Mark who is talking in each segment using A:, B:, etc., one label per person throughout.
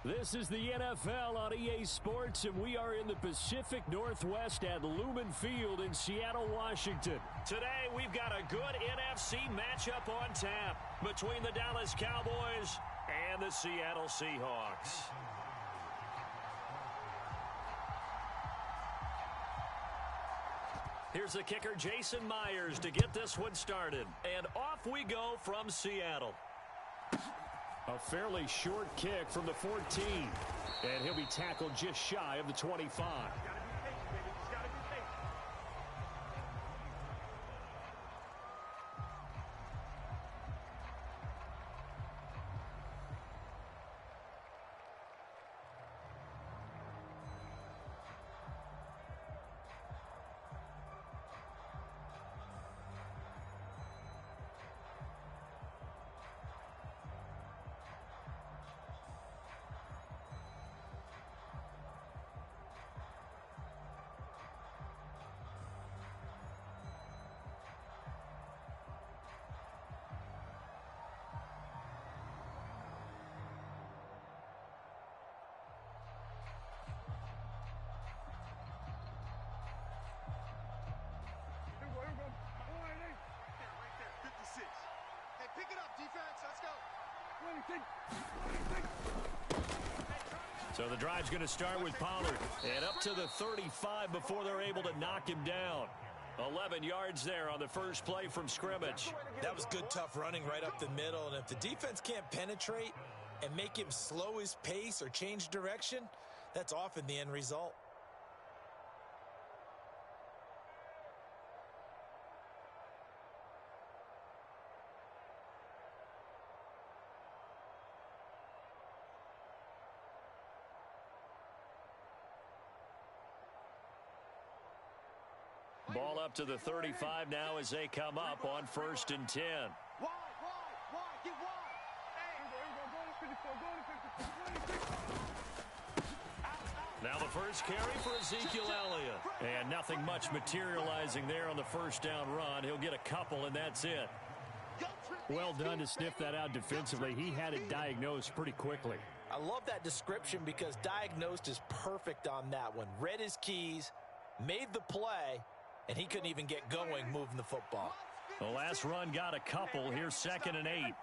A: This is the NFL on EA Sports, and we are in the Pacific Northwest at Lumen Field in Seattle, Washington. Today, we've got a good NFC matchup on tap between the Dallas Cowboys and the Seattle Seahawks. Here's the kicker, Jason Myers, to get this one started. And off we go from Seattle. A fairly short kick from the 14. And he'll be tackled just shy of the 25.
B: Pick it up, defense. Let's go.
A: So the drive's going to start with Pollard. And up to the 35 before they're able to knock him down. 11 yards there on the first play from scrimmage.
C: That was good, tough running right up the middle. And if the defense can't penetrate and make him slow his pace or change direction, that's often the end result.
A: Ball up to the 35 now as they come up on 1st and 10.
B: Wide, get wide.
A: Now the first carry for Ezekiel Elliott. And nothing much materializing there on the first down run. He'll get a couple, and that's it. Well done to sniff that out defensively. He had it diagnosed pretty quickly.
C: I love that description because diagnosed is perfect on that one. Read his keys, made the play, and he couldn't even get going moving the football.
A: The last run got a couple. Here's 2nd and 8.
B: Count.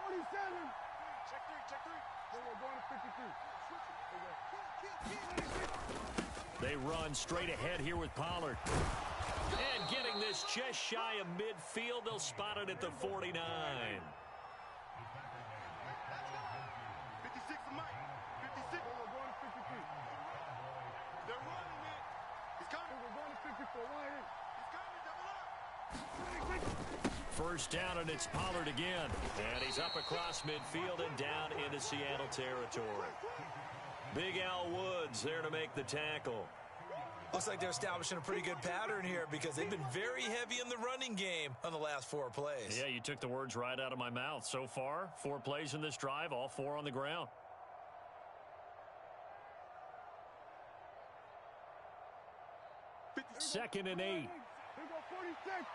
B: 47. Check three. We're going to 53.
A: They run straight ahead here with Pollard. And getting this just shy of midfield, they'll spot it at the 49.
B: 56 for Mike. 56. We're going to 53. They're running it. He's coming. We're going to 54. He's coming. Double up.
A: First down, and it's Pollard again. And he's up across midfield and down into Seattle territory. Big Al Woods there to make the tackle.
C: Looks like they're establishing a pretty good pattern here because they've been very heavy in the running game on the last 4 plays.
A: Yeah, you took the words right out of my mouth. So far, 4 plays in this drive, all 4 on the ground. Second and 8.
B: Here go 46.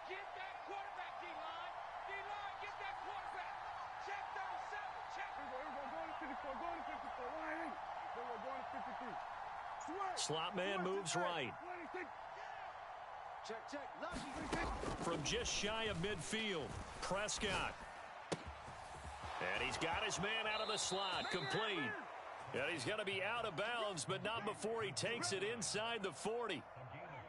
D: Get that quarterback, D-line. D-line, get that quarterback. Check 37. Check.
B: Here we go. Going to 54. Going to 54. Then we're going to 53.
A: Slot man moves right.
B: Check.
A: From just shy of midfield, Prescott. And he's got his man out of the slot, complete. And he's going to be out of bounds, but not before he takes it inside the 40.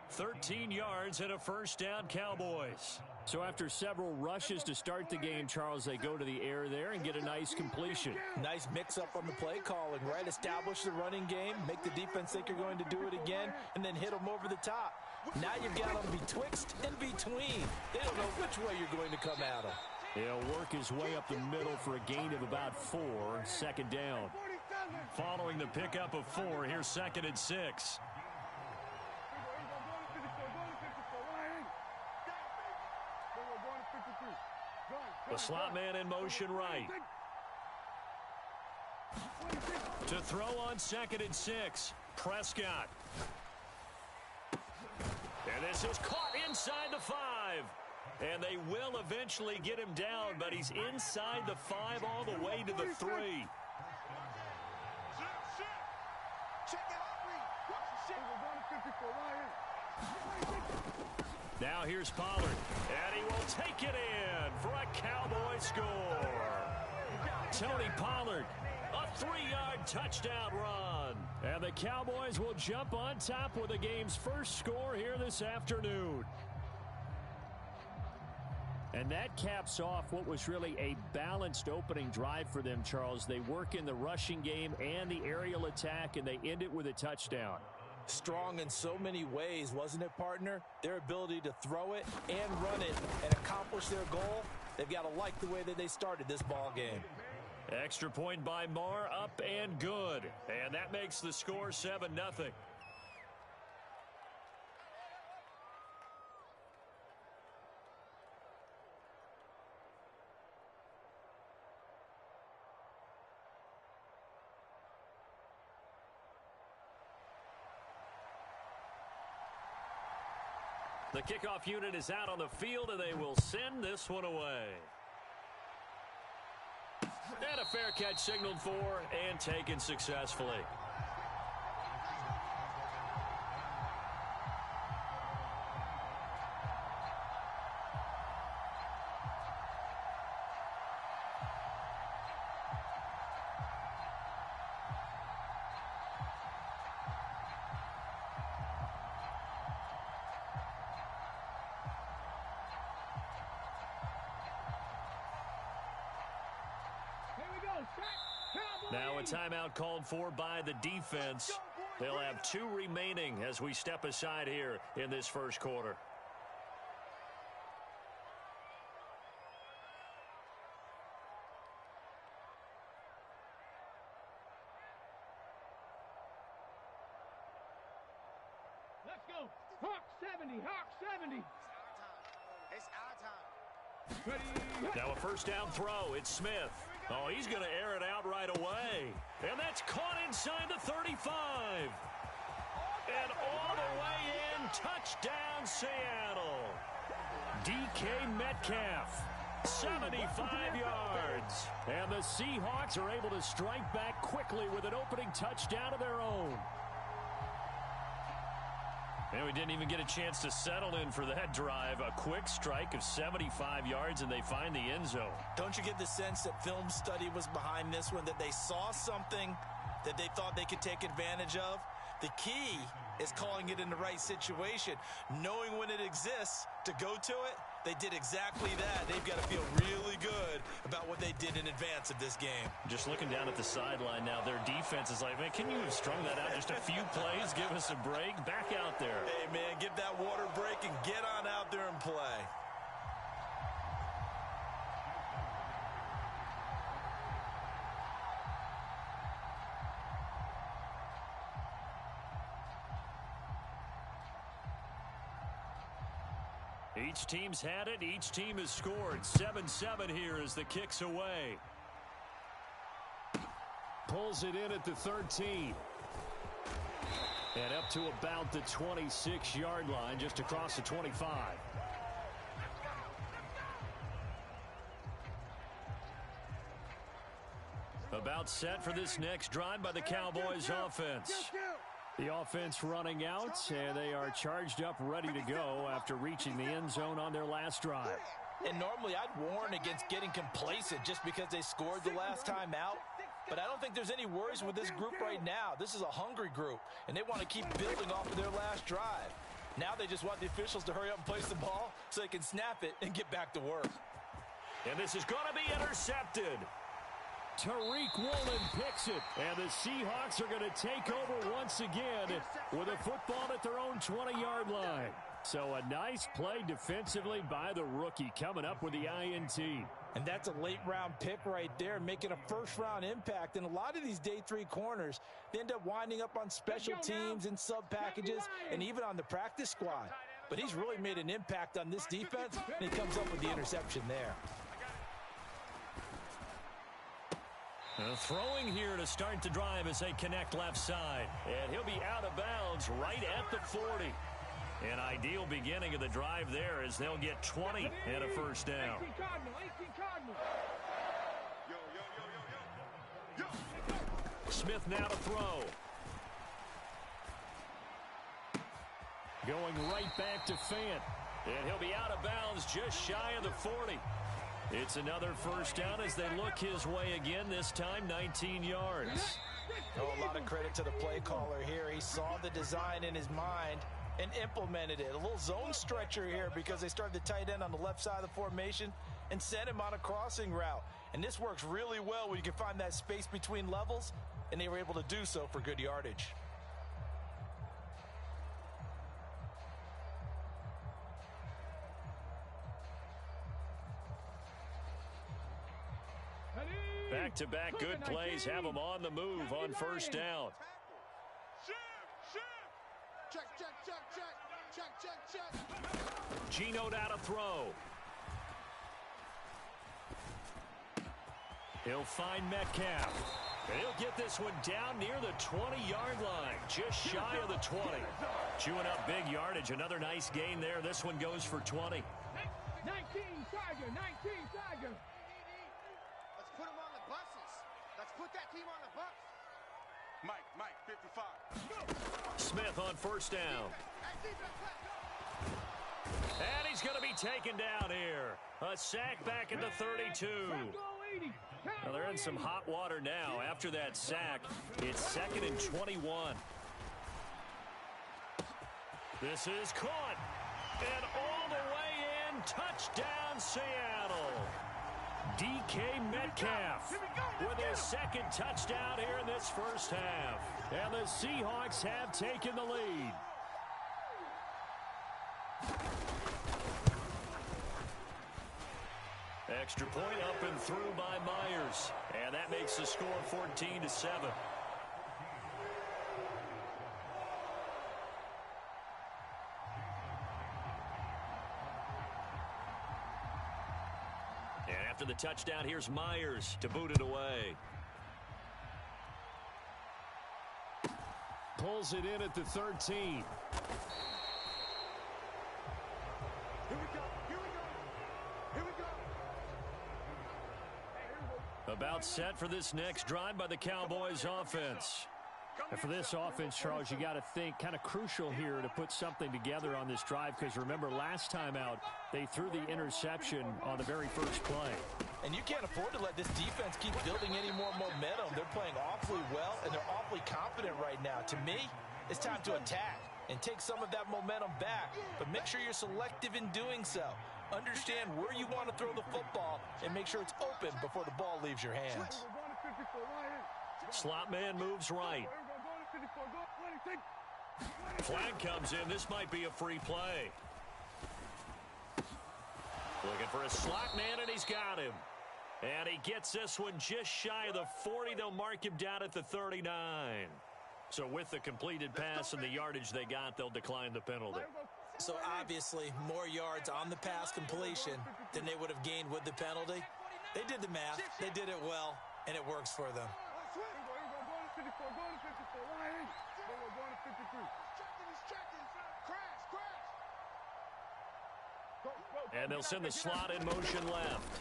A: 13 yards and a first down, Cowboys. So after several rushes to start the game, Charles, they go to the air there and get a nice completion.
C: Nice mix-up on the play calling, right? Establish the running game, make the defense think you're going to do it again, and then hit them over the top. Now you've got them betwixt and between. They don't know which way you're going to come at them.
A: He'll work his way up the middle for a gain of about 4, 2nd down. Following the pickup of 4, here's 2nd and 6. The slot man in motion right. To throw on 2nd and 6, Prescott. And this is caught inside the 5. And they will eventually get him down, but he's inside the 5 all the way to the 3. Now here's Pollard, and he will take it in for a Cowboy score. Tony Pollard, a 3-yard touchdown run. And the Cowboys will jump on top with the game's first score here this afternoon. And that caps off what was really a balanced opening drive for them, Charles. They work in the rushing game and the aerial attack, and they end it with a touchdown.
C: Strong in so many ways, wasn't it, partner? Their ability to throw it and run it and accomplish their goal, they've got to like the way that they started this ball game.
A: Extra point by Marr, up and good. And that makes the score 7-0. The kickoff unit is out on the field, and they will send this one away. And a fair catch signaled for and taken successfully. Now a timeout called for by the defense. They'll have 2 remaining as we step aside here in this first quarter.
D: Let's go. Hawk 70. Hawk 70.
B: It's our time.
A: Now a first down throw. It's Smith. Oh, he's going to air it out right away. And that's caught inside the 35. And all the way in, touchdown Seattle. DK Metcalf, 75 yards. And the Seahawks are able to strike back quickly with an opening touchdown of their own. And we didn't even get a chance to settle in for that drive. A quick strike of 75 yards, and they find the end zone.
C: Don't you get the sense that film study was behind this one, that they saw something that they thought they could take advantage of? The key is calling it in the right situation, knowing when it exists to go to it. They did exactly that. They've got to feel really good about what they did in advance of this game.
A: Just looking down at the sideline now, their defense is like, man, can you have strung that out just a few plays? Give us a break. Back out there.
C: Hey, man, give that water break and get on out there and play.
A: Each team's had it. Each team has scored. 7-7 here as the kick's away. Pulls it in at the 13. And up to about the 26-yard line, just across the 25. About set for this next drive by the Cowboys offense. The offense running out, and they are charged up, ready to go after reaching the end zone on their last drive.
C: And normally I'd warn against getting complacent just because they scored the last time out. But I don't think there's any worries with this group right now. This is a hungry group, and they want to keep building off of their last drive. Now they just want the officials to hurry up and place the ball so they can snap it and get back to work.
A: And this is going to be intercepted. Tariq Woolen picks it, and the Seahawks are going to take over once again with a football at their own 20-yard line. So a nice play defensively by the rookie, coming up with the INT.
C: And that's a late-round pick right there, making a first-round impact. And a lot of these day 3 corners, they end up winding up on special teams and sub-packages and even on the practice squad. But he's really made an impact on this defense, and he comes up with the interception there.
A: Throwing here to start the drive as they connect left side. And he'll be out of bounds right at the 40. An ideal beginning of the drive there as they'll get 20 and a first down.
D: 18 Cardinal.
B: Yo.
A: Smith now to throw. Going right back to Fant. And he'll be out of bounds just shy of the 40. It's another first down as they look his way again, this time 19 yards.
C: Oh, a lot of credit to the play caller here. He saw the design in his mind and implemented it. A little zone stretcher here because they started the tight end on the left side of the formation and sent him on a crossing route. And this works really well when you can find that space between levels, and they were able to do so for good yardage.
A: Back-to-back good plays have them on the move on first down.
B: Check.
A: Geno now to throw. He'll find Metcalf. And he'll get this one down near the 20-yard line, just shy of the 20. Chewing up big yardage. Another nice gain there. This one goes for 20.
D: 19 Tiger.
B: Let's put him on the buses. Let's put that team on the bus. Mike, 55.
A: Smith on first down. And he's going to be taken down here. A sack back at the 32. Now they're in some hot water now. After that sack, it's 2nd and 21. This is caught. And all the way in, touchdown Seattle. DK Metcalf with his second touchdown here in this first half. And the Seahawks have taken the lead. Extra point up and through by Myers. And that makes the score 14-7. And after the touchdown, here's Myers to boot it away. Pulls it in at the 13. About set for this next drive by the Cowboys offense.
E: And for this offense, Charles, you got to think kind of crucial here to put something together on this drive, because remember last time out they threw the interception on the very first play.
C: And you can't afford to let this defense keep building any more momentum. They're playing awfully well, and they're awfully confident right now. To me, it's time to attack and take some of that momentum back, but make sure you're selective in doing so. Understand where you want to throw the football and make sure it's open before the ball leaves your hands.
A: Slot man moves right. Flag comes in. This might be a free play. Looking for a slot man, and he's got him. And he gets this one just shy of the 40. They'll mark him down at the 39. So with the completed pass and the yardage they got, they'll decline the penalty.
C: So obviously, more yards on the pass completion than they would have gained with the penalty. They did the math. They did it well, and it works for them.
A: And they'll send the slot in motion left.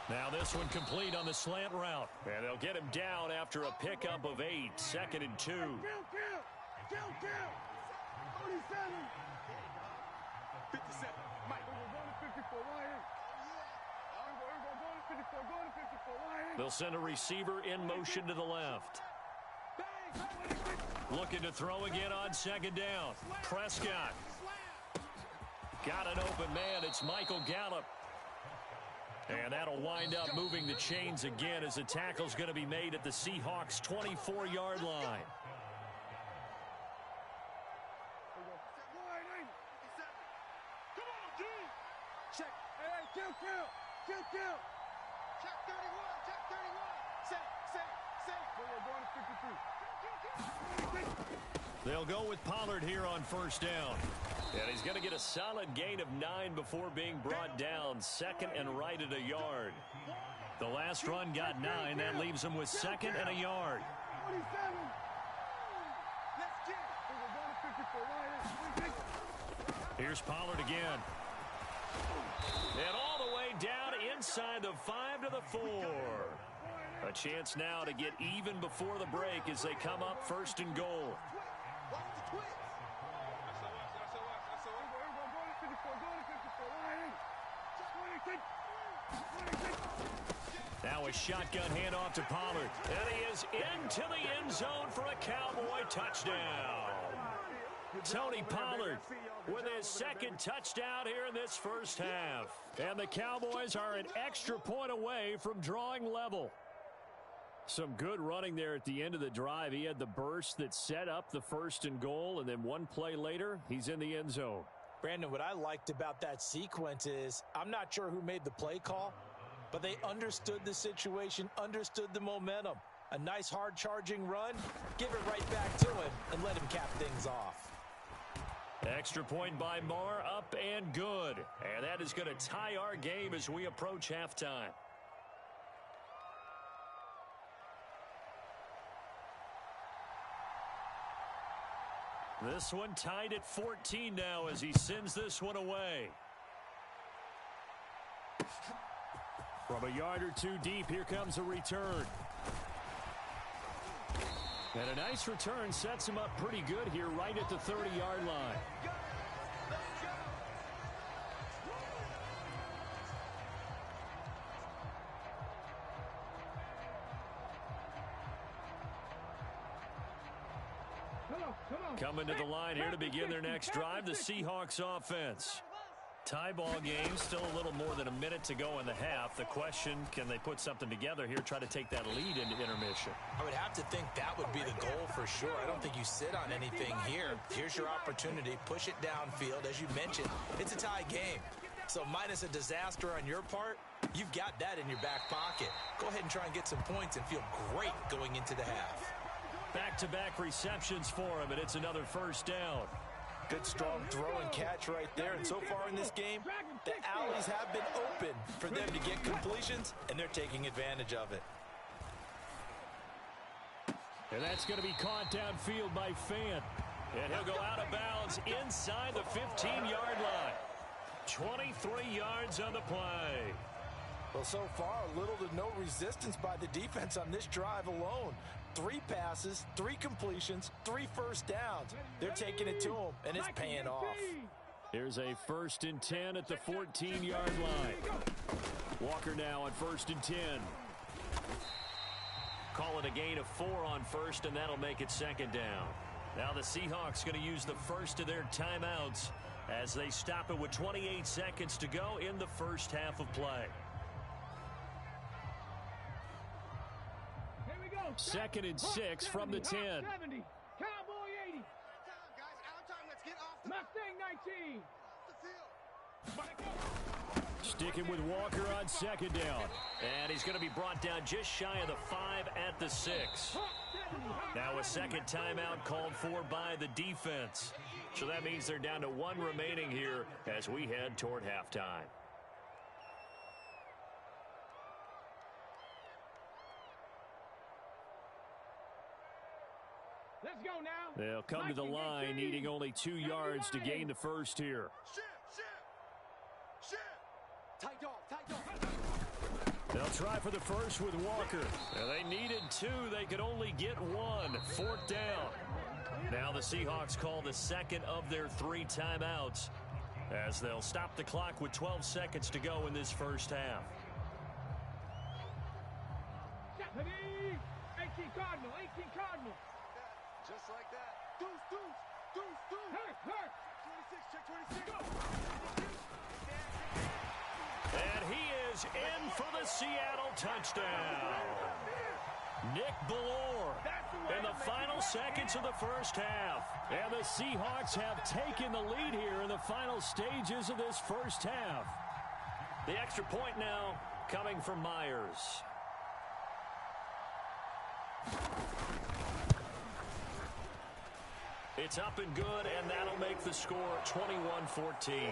A: Now this one complete on the slant route. And they'll get him down after a pickup of 8. 2nd and 2. They'll send a receiver in motion to the left. Looking to throw again on 2nd down. Prescott. Got an open man. It's Michael Gallup. And that'll wind up moving the chains again as the tackle's going to be made at the Seahawks' 24-yard line.
B: Check. Hey, kill. Check 31. Check 31. Set. We're going to 53.
A: They'll go with Pollard here on first down. And he's going to get a solid gain of 9 before being brought down. 2nd and right at a yard. The last run got 9. That leaves him with 2nd and a yard. Here's Pollard again. And all the way down inside the 5 to the 4. A chance now to get even before the break as they come up first and goal. Now a shotgun handoff to Pollard. And he is into the end zone for a Cowboy touchdown. Tony Pollard with his second touchdown here in this first half. And the Cowboys are an extra point away from drawing level. Some good running there at the end of the drive. He had the burst that set up the first and goal, and then one play later, he's in the end zone.
C: Brandon, what I liked about that sequence is I'm not sure who made the play call, but they understood the situation, understood the momentum. A nice hard-charging run, give it right back to him, and let him cap things off.
A: Extra point by Marr, up and good. And that is going to tie our game as we approach halftime. This one tied at 14 now as he sends this one away. From a yard or two deep, here comes a return. And a nice return sets him up pretty good here right at the 30-yard line. Coming to the line here to begin their next drive, the Seahawks offense. Tie ball game, still a little more than a minute to go in the half. The question, can they put something together here, try to take that lead into intermission?
C: I would have to think that would be the goal for sure. I don't think you sit on anything here. Here's your opportunity. Push it downfield. As you mentioned, it's a tie game. So minus a disaster on your part, you've got that in your back pocket. Go ahead and try and get some points and feel great going into the half.
A: Back-to-back receptions for him, and it's another first down.
C: Good strong throw and catch right there. And so far in this game, the alleys have been open for them to get completions, and they're taking advantage of it.
A: And that's going to be caught downfield by Fant. And he'll go out of bounds inside the 15-yard line. 23 yards on the play.
C: Well, so far, little to no resistance by the defense on this drive alone. 3 passes, 3 completions, 3 first downs. They're taking it to him, and it's paying off.
A: Here's a 1st and 10 at the 14-yard line. Walker now on 1st and 10. Call it a gain of 4 on first, and that'll make it 2nd down. Now the Seahawks going to use the first of their timeouts as they stop it with 28 seconds to go in the first half of play. 2nd and 6 from the 10.
D: 70. Cowboy 80. Mustang 19.
A: Sticking with Walker on 2nd down. And he's going to be brought down just shy of the 5 at the 6. Now a second timeout called for by the defense. So that means they're down to 1 remaining here as we head toward halftime.
D: Let's go now.
A: They'll come to the line needing only 2 yards to gain the first here.
D: Tight dog.
A: They'll try for the first with Walker. They needed 2. They could only get 1. 4th down. Now the Seahawks call the second of their 3 timeouts as they'll stop the clock with 12 seconds to go in this first half.
D: 18 Cardinal. 18 Cardinal.
B: Just like that. Deuce.
D: Hurt.
B: 26, check 26. Go.
A: And he is in for the Seattle touchdown. Nick Ballore in the final seconds of the first half. And the Seahawks have taken the lead here in the final stages of this first half. The extra point now coming from Myers. It's up and good, and that'll make the score 21-14.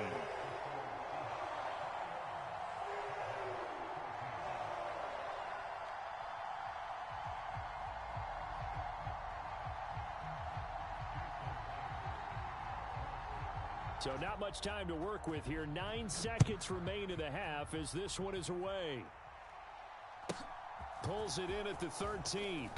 E: So not much time to work with here. 9 seconds remain in the half as this one is away. Pulls it in at the 13.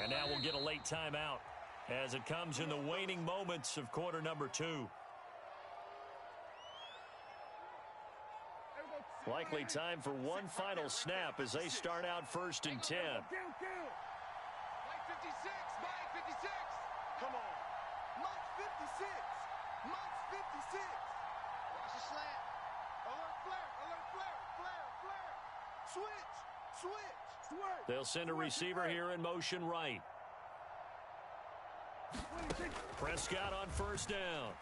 E: And now we'll get a late timeout as it comes in the waning moments of quarter number 2. Likely time for one final snap as they start out 1st and 10.
D: Mike 56, Mike 56.
B: Come on. Mike 56. Mike 56.
D: Watch the slant.
B: Alert flare. Alert flare. Flare. Flare. Switch. Switch. Switch.
E: They'll send a receiver here in motion right. Prescott on 1st down.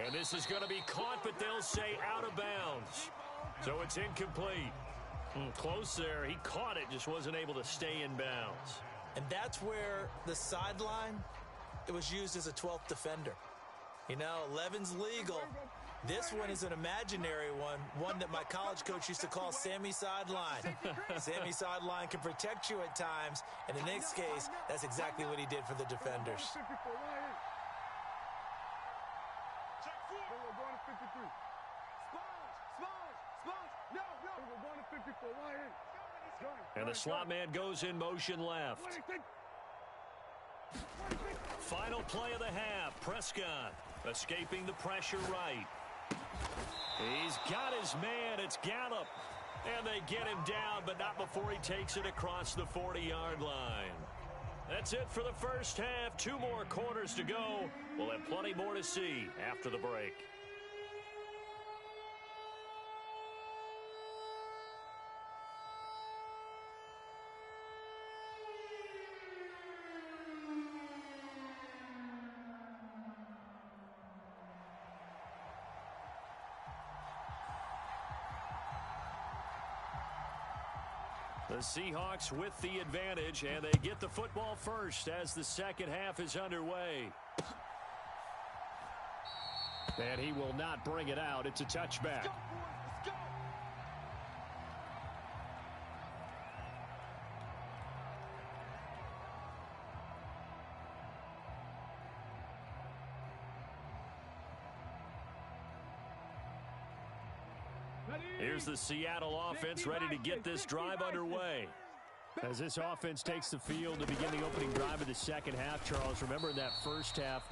E: And this is going to be caught, but they'll say out of bounds. So it's incomplete. Close there. He caught it, just wasn't able to stay in bounds.
C: And that's where the sideline, it was used as a 12th defender. You know, 11's legal. This one is an imaginary one that my college coach used to call Sammy Sideline. Sammy Sideline can protect you at times, and in this case, that's exactly what he did for the defenders.
E: And the slot man goes in motion left. Final play of the half. Prescott escaping the pressure right. He's got his man. It's Gallup. And they get him down, but not before he takes it across the 40-yard line. That's it for the first half. 2 more quarters to go. We'll have plenty more to see after the break. The Seahawks with the advantage, and they get the football first as the second half is underway. And he will not bring it out. It's a touchback. Here's the Seattle offense ready to get this drive underway. As this offense takes the field to begin the opening drive of the second half, Charles, remember in that first half,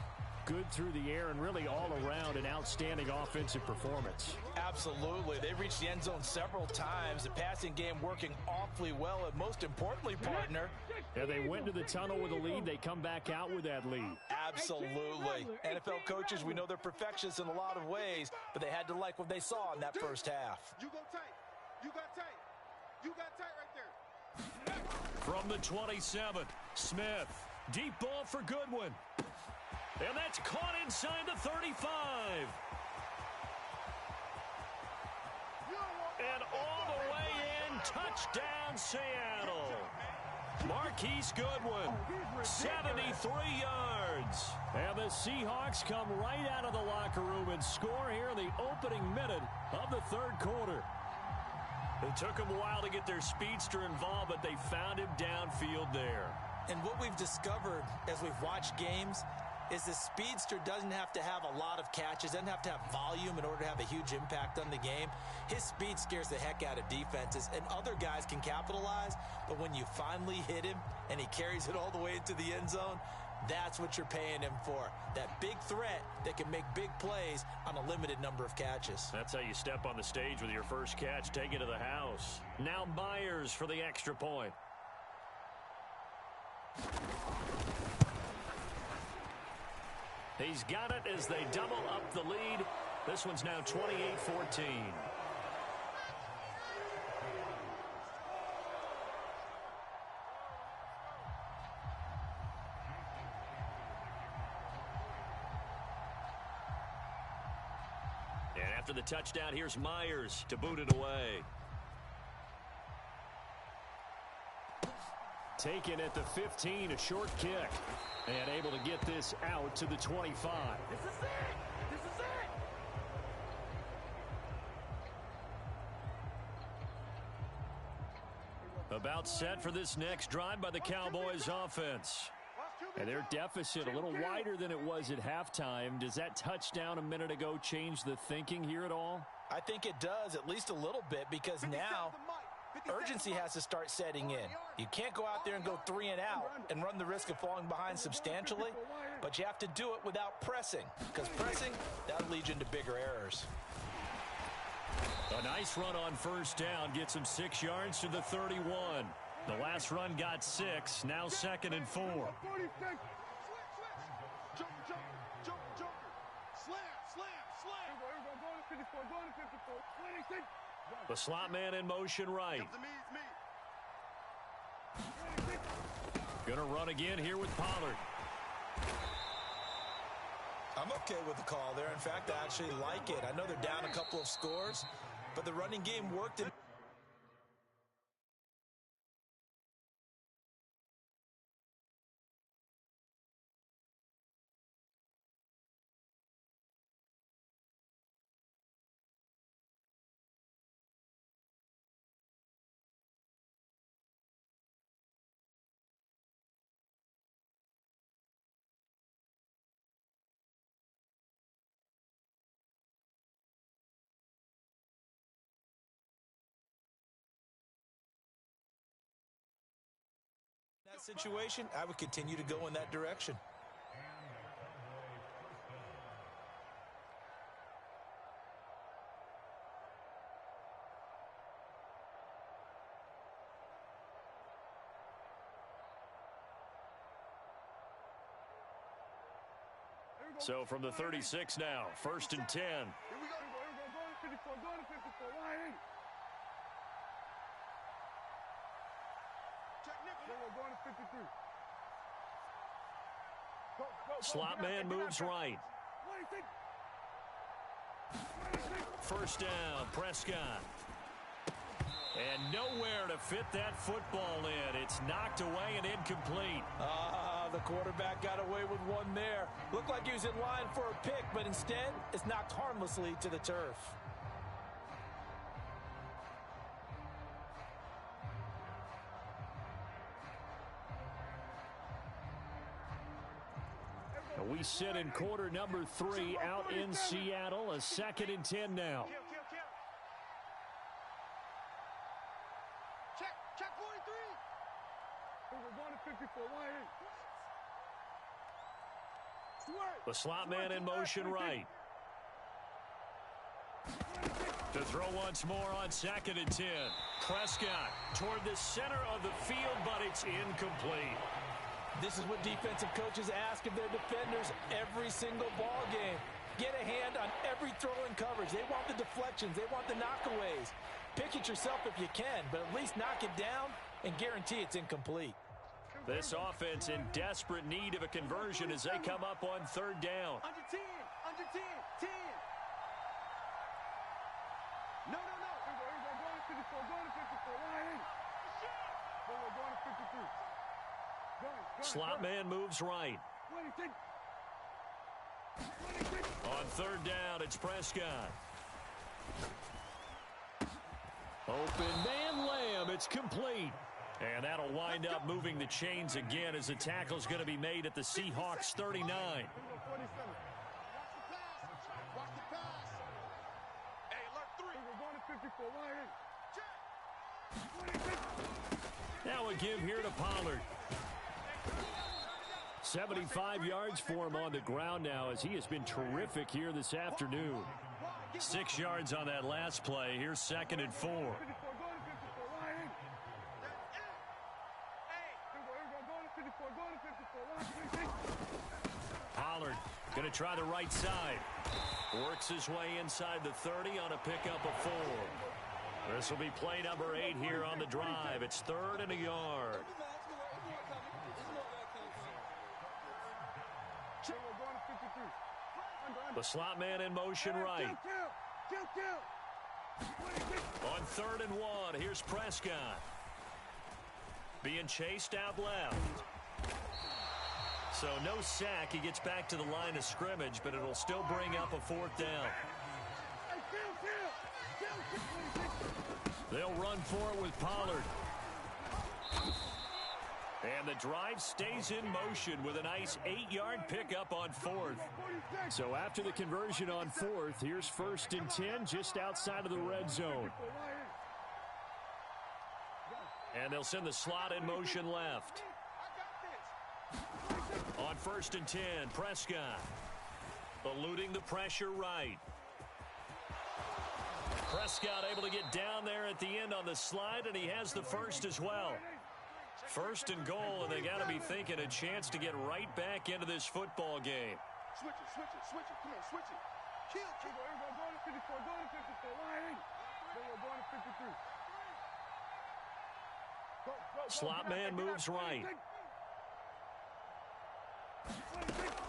E: good through the air and really all around an outstanding offensive performance.
C: Absolutely. They reached the end zone several times. The passing game working awfully well, and most importantly, partner.
E: Yeah, they went to the tunnel with a lead. They come back out with that lead.
C: Absolutely. NFL coaches, we know they're perfectionists in a lot of ways, but they had to like what they saw in that first half.
B: You go tight. You got tight. You got tight right there.
E: From the 27, Smith. Deep ball for Goodwin. And that's caught inside the 35. And all the way in, touchdown Seattle. Marquise Goodwin, 73 yards. And the Seahawks come right out of the locker room and score here in the opening minute of the third quarter. It took them a while to get their speedster involved, but they found him downfield there.
C: And what we've discovered as we've watched games is the speedster doesn't have to have a lot of catches, doesn't have to have volume in order to have a huge impact on the game. His speed scares the heck out of defenses, and other guys can capitalize, but when you finally hit him and he carries it all the way into the end zone, that's what you're paying him for. That big threat that can make big plays on a limited number of catches.
E: That's how you step on the stage with your first catch, take it to the house. Now Myers for the extra point. He's got it as they double up the lead. This one's now 28-14. And after the touchdown, here's Myers to boot it away. Taken at the 15, a short kick. And able to get this out to the 25.
D: This is it! This is it!
E: About set for this next drive by the Cowboys offense. And their deficit a little wider than it was at halftime. Does that touchdown a minute ago change the thinking here at all?
C: I think it does, at least a little bit, because now urgency has to start setting in. You can't go out there and go 3 and out and run the risk of falling behind substantially, but you have to do it without pressing, because pressing, that'll lead you into bigger errors.
E: A nice run on first down gets him 6 yards to the 31. The last run got 6, now 2nd and 4.
B: Jump, slam, slam.
E: The slot man in motion right. Gonna run again here with Pollard.
C: I'm okay with the call there. In fact, I actually like it. I know they're down a couple of scores, but the running game worked in. That situation, I would continue to go in that direction.
E: So from the 36 now, 1st and 10.
B: Here we go. Going to 54. Check nickel. Going to 53.
E: Slot man moves right. First down, Prescott. And nowhere to fit that football in. It's knocked away and incomplete.
C: The quarterback got away with one there. Looked like he was in line for a pick, but instead, it's knocked harmlessly to the turf.
E: We sit in quarter number 3 out in Seattle. A 2nd and 10 now.
B: Check 43. We're going to 54.
E: The slot man in motion right. To throw once more on 2nd and 10. Prescott toward the center of the field, but it's incomplete.
C: This is what defensive coaches ask of their defenders every single ball game. Get a hand on every throw in coverage. They want the deflections. They want the knockaways. Pick it yourself if you can, but at least knock it down and guarantee it's incomplete.
E: This offense in desperate need of a conversion as they come up on 3rd down.
B: Under 10. 10. No. We're going to 54. Going to 54. We're going to 53.
E: Slot man moves right. On 3rd down, it's Prescott. Open man Lamb, it's complete. And that'll wind up moving the chains again as the tackle's going to be made at the Seahawks 39.
B: Watch the pass. Hey, alert 3. We're going to 54.
E: Now a give here to Pollard. 75 yards for him on the ground now as he has been terrific here this afternoon. 6 yards on that last play. Here's 2nd and 4. Pollard going to try the right side. Works his way inside the 30 on a pickup of 4. This will be play number 8 here on the drive. It's 3rd and a yard. The slot man in motion right. On 3rd and 1, here's Prescott.
A: being chased out left. So no sack. He gets back to the line of scrimmage, but it'll still bring up a 4th down. They'll run for it with Pollard. And the drive stays in motion with a nice 8-yard pickup on 4th.
E: So after the conversion on 4th, here's 1st and 10 just outside of the red zone.
A: And they'll send the slot in motion left. On 1st and 10, Prescott eluding the pressure right. Prescott able to get down there at the end on the slide, and he has the first as well. 1st and goal, and they got to be thinking a chance to get right back into this football game.
B: Switch it, switch it, switch it. Come on, switch it. Kill. Go to 54, go to 54. Line. Go to 53.
A: Slot man moves right.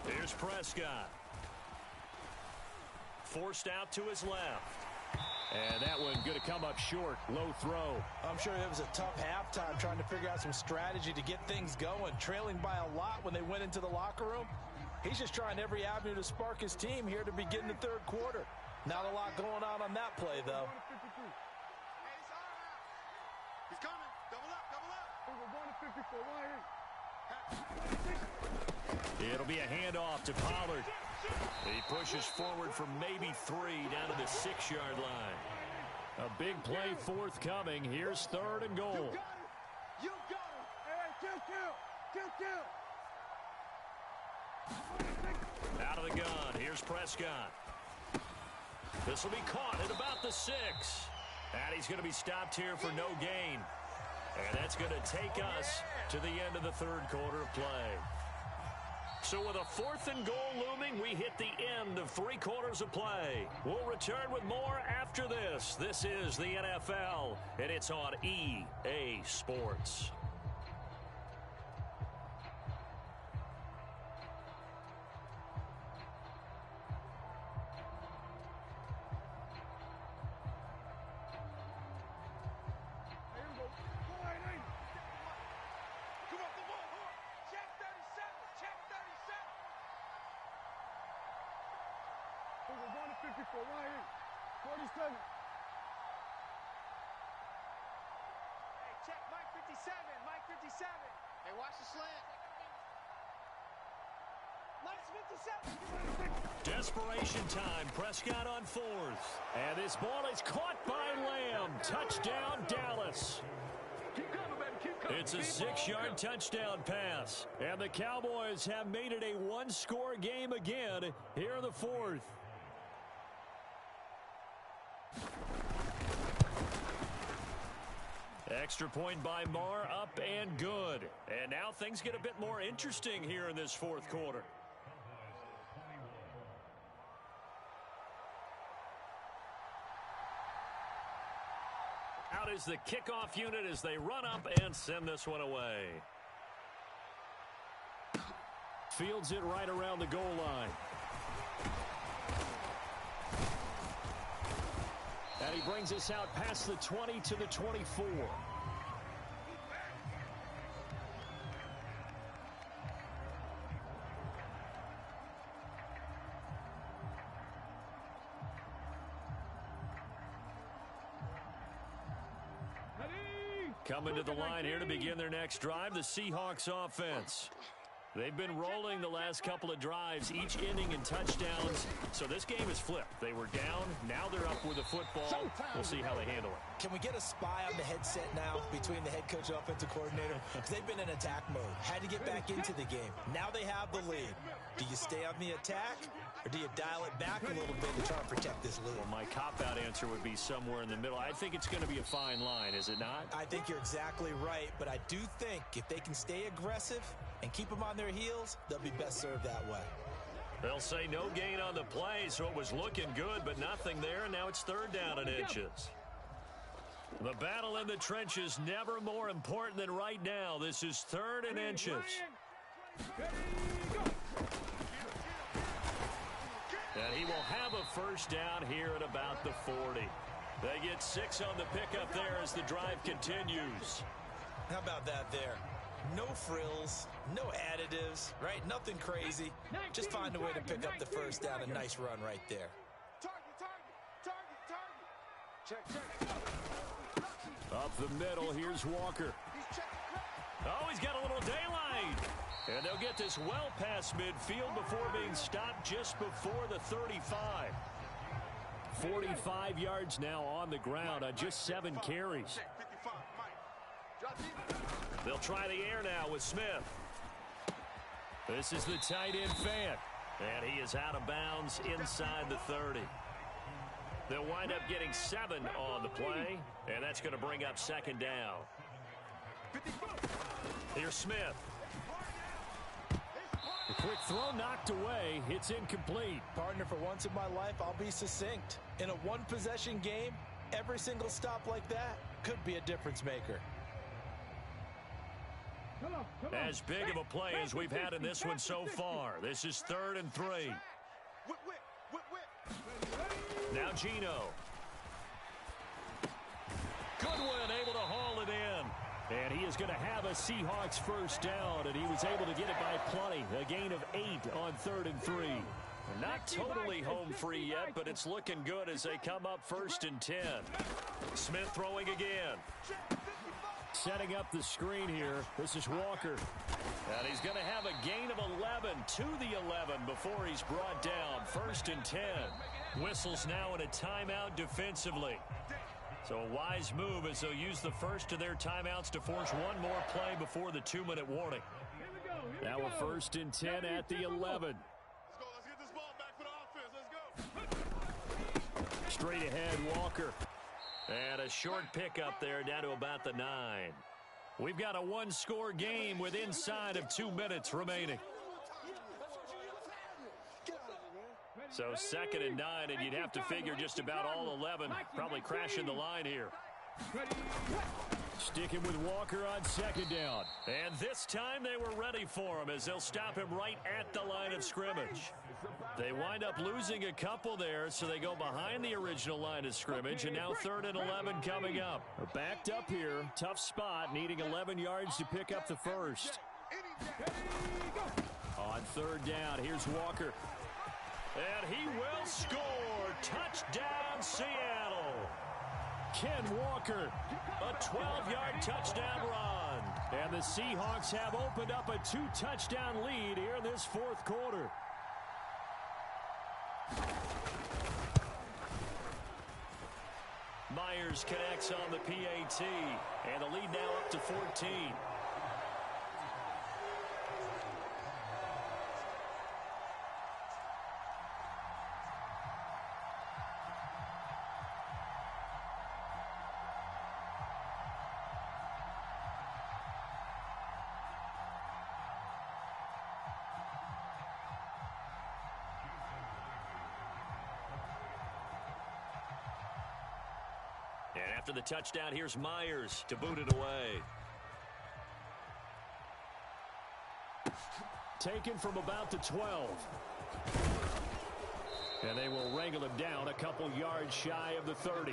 A: Here's Prescott. Forced out to his left.
E: And that one going to come up short. Low throw.
C: I'm sure it was a tough halftime trying to figure out some strategy to get things going. Trailing by a lot when they went into the locker room. He's just trying every avenue to spark his team here to begin the 3rd quarter. Not a lot going on that play, though.
B: He's coming. Double up.
A: It'll be a handoff to Pollard. He pushes forward from maybe 3 down to the 6-yard line.
E: A big play forthcoming. Here's 3rd and goal.
B: You got him. Hey, kill.
A: Out of the gun. Here's Prescott. This will be caught at about the 6. And he's going to be stopped here for no gain. And that's going to take us to the end of the 3rd quarter of play. So with a 4th and goal looming, we hit the end of 3 quarters of play. We'll return with more after this. This is the NFL, and it's on EA Sports.
D: Hey, watch the slant.
A: Desperation time. Prescott on 4th.
E: And this ball is caught by Lamb. Touchdown, Dallas.
A: It's a 6-yard touchdown pass.
E: And the Cowboys have made it a 1-score game again here in the 4th.
A: Extra point by Marr, up and good. And now things get a bit more interesting here in this 4th quarter. Out is the kickoff unit as they run up and send this one away.
E: Fields it right around the goal line. And he brings us out past the 20 to the 24.
A: Coming to the line here to begin their next drive, the Seahawks offense. They've been rolling the last couple of drives, each ending in touchdowns. So this game is flipped. They were down. Now they're up with the football. We'll see how they handle it.
C: Can we get a spy on the headset now between the head coach and offensive coordinator? Because they've been in attack mode. Had to get back into the game. Now they have the lead. Do you stay on the attack, or do you dial it back a little bit to try and protect this lead?
A: Well, my cop-out answer would be somewhere in the middle. I think it's going to be a fine line, is it not?
C: I think you're exactly right, but I do think if they can stay aggressive and keep them on their heels, they'll be best served that way.
A: They'll say no gain on the play, so it was looking good, but nothing there, and now it's 3rd down and inches. The battle in the trenches never more important than right now. This is 3rd and inches. And he will have a first down here at about the 40. They get 6 on the pickup there as the drive continues.
C: How about that there? No frills, no additives, right? Nothing crazy. Just find a way to pick up the first down. A nice run right there.
E: Up the middle, here's Walker. Oh, he's got a little daylight. And they'll get this well past midfield before being stopped just before the 35. 45 yards now on the ground on just 7 carries. They'll try the air now with Smith. This is the tight end fan. And he is out of bounds inside the 30. They'll wind up getting 7 on the play. And that's going to bring up second down. Here's Smith.
C: A quick throw knocked away. It's incomplete. Partner, for once in my life, I'll be succinct. In a one-possession game, every single stop like that could be a difference maker.
E: As big of a play as we've had in this one so far. This is 3rd and 3. Now Gino. Goodwin able to haul it in. And he is going to have a Seahawks first down, and he was able to get it by plenty. A gain of 8 on 3rd and 3. Not totally home free yet, but it's looking good as they come up 1st and 10. Smith throwing again. Setting up the screen here. This is Walker. And he's going to have a gain of 11 to the 11 before he's brought down. 1st and 10. Whistles now in a timeout defensively. So a wise move as they'll use the first of their timeouts to force one more play before the 2-minute warning. Now a 1st and 10 at the 11.
B: Let's get this ball back for the offense. Let's go.
E: Straight ahead, Walker. And a short pickup there down to about the 9. We've got a one-score game with inside of 2 minutes remaining. So 2nd and 9, and you'd have to figure just about all 11 probably crashing the line here. Sticking with Walker on 2nd down. And this time they were ready for him as they'll stop him right at the line of scrimmage. They wind up losing a couple there, so they go behind the original line of scrimmage, and now 3rd and 11 coming up. Backed up here, tough spot, needing 11 yards to pick up the first. On 3rd down, here's Walker. And he will score. Touchdown, Seattle. Ken Walker, a 12-yard touchdown run. And the Seahawks have opened up a 2-touchdown lead here in this 4th quarter. Myers connects on the PAT. And the lead now up to 14. And after the touchdown, here's Myers to boot it away. Taken from about the 12. And they will wrangle him down a couple yards shy of the 30.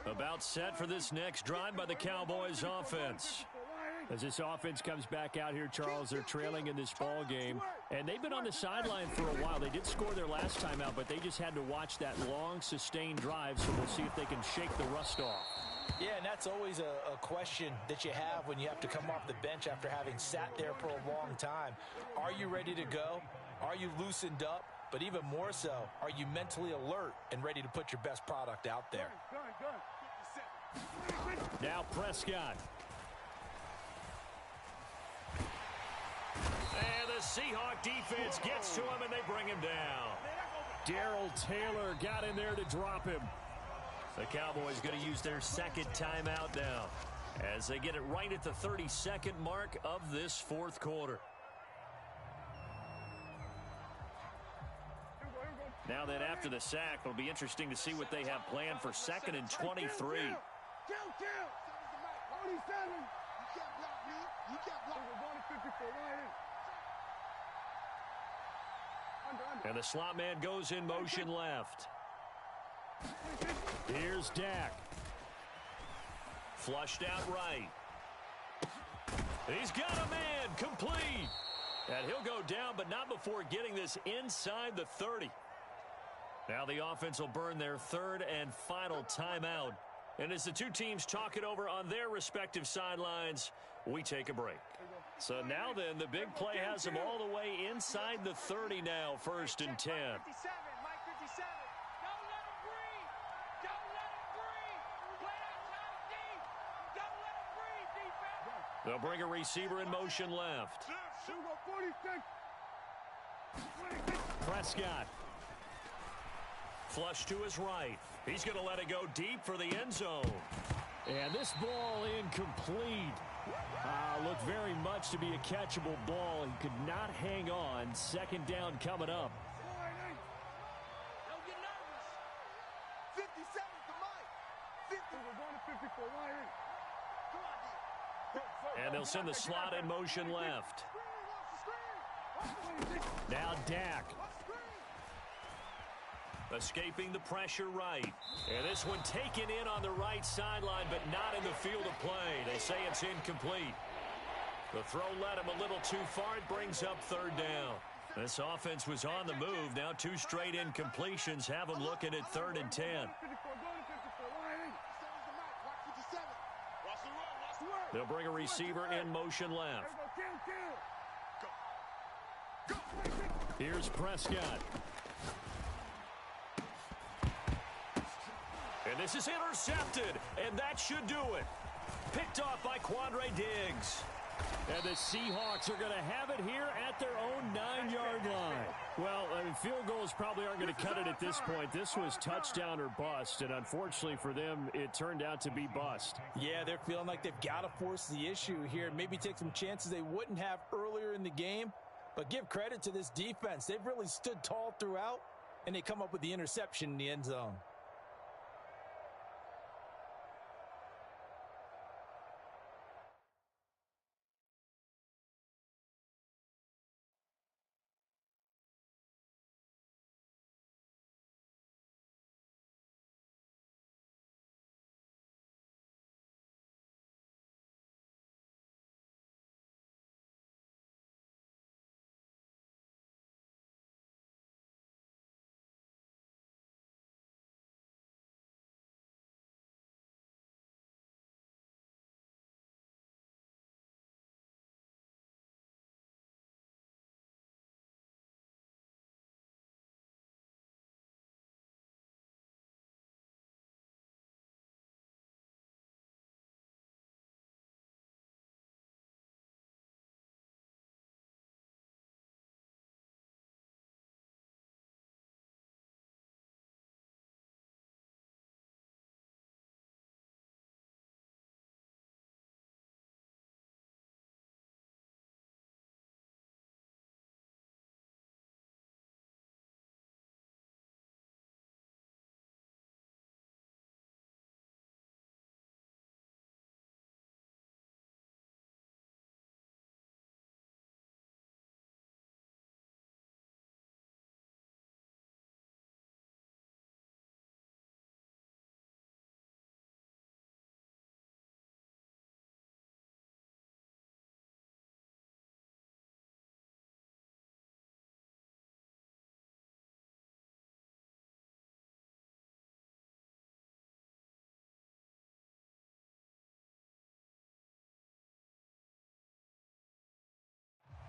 E: About set for this next drive by the Cowboys offense. As this offense comes back out here, Charles, they're trailing in this ball game. And they've been on the sideline for a while. They did score their last time out, but they just had to watch that long, sustained drive. So we'll see if they can shake the rust off.
C: Yeah, and that's always a question that you have when you have to come off the bench after having sat there for a long time. Are you ready to go? Are you loosened up? But even more so, are you mentally alert and ready to put your best product out there?
E: Now Prescott. And the Seahawk defense gets to him, and they bring him down. Darrell Taylor got in there to drop him. The Cowboys going to use their second timeout now as they get it right at the 32nd mark of this 4th quarter. Now that after the sack, it'll be interesting to see what they have planned for 2nd and 23.
B: can't block me. You can't block. We're going to 54.
E: And the slot man goes in motion left. Here's Dak. Flushed out right. He's got a man, complete. And he'll go down, but not before getting this inside the 30. Now the offense will burn their third and final timeout. And as the two teams talk it over on their respective sidelines, we take a break. So now then, the big play has them all the way inside the 30 now, 1st and 10.
D: Mike 57. Don't let him breathe. Don't let him breathe. Play outside deep. Don't let him breathe, defense.
E: They'll bring a receiver in motion left.
B: 46.
E: Prescott. Flush to his right. He's going to let it go deep for the end zone.
A: And this ball incomplete. Looked very much to be a catchable ball. He could not hang on. 2nd down coming up.
D: Don't get nervous.
B: 57 to Mike. 50. We're going to 54. Come on, D.
E: And they'll send the slot in motion left.
A: Now Dak.
E: Escaping the pressure right. And this one taken in on the right sideline, but not in the field of play. They say it's incomplete. The throw led him a little too far. It brings up 3rd down. This offense was on the move. Now 2 straight incompletions have them looking at 3rd and 10. They'll bring a receiver in motion left.
A: Here's Prescott.
E: And this is intercepted, and that should do it. Picked off by Quandre Diggs.
A: And the Seahawks are going to have it here at their own 9-yard line. Well, I mean, field goals probably aren't going to cut it at this point. This was touchdown or bust, and unfortunately for them, it turned out to be bust.
C: Yeah, they're feeling like they've got to force the issue here. Maybe take some chances they wouldn't have earlier in the game. But give credit to this defense. They've really stood tall throughout, and they come up with the interception in the end zone.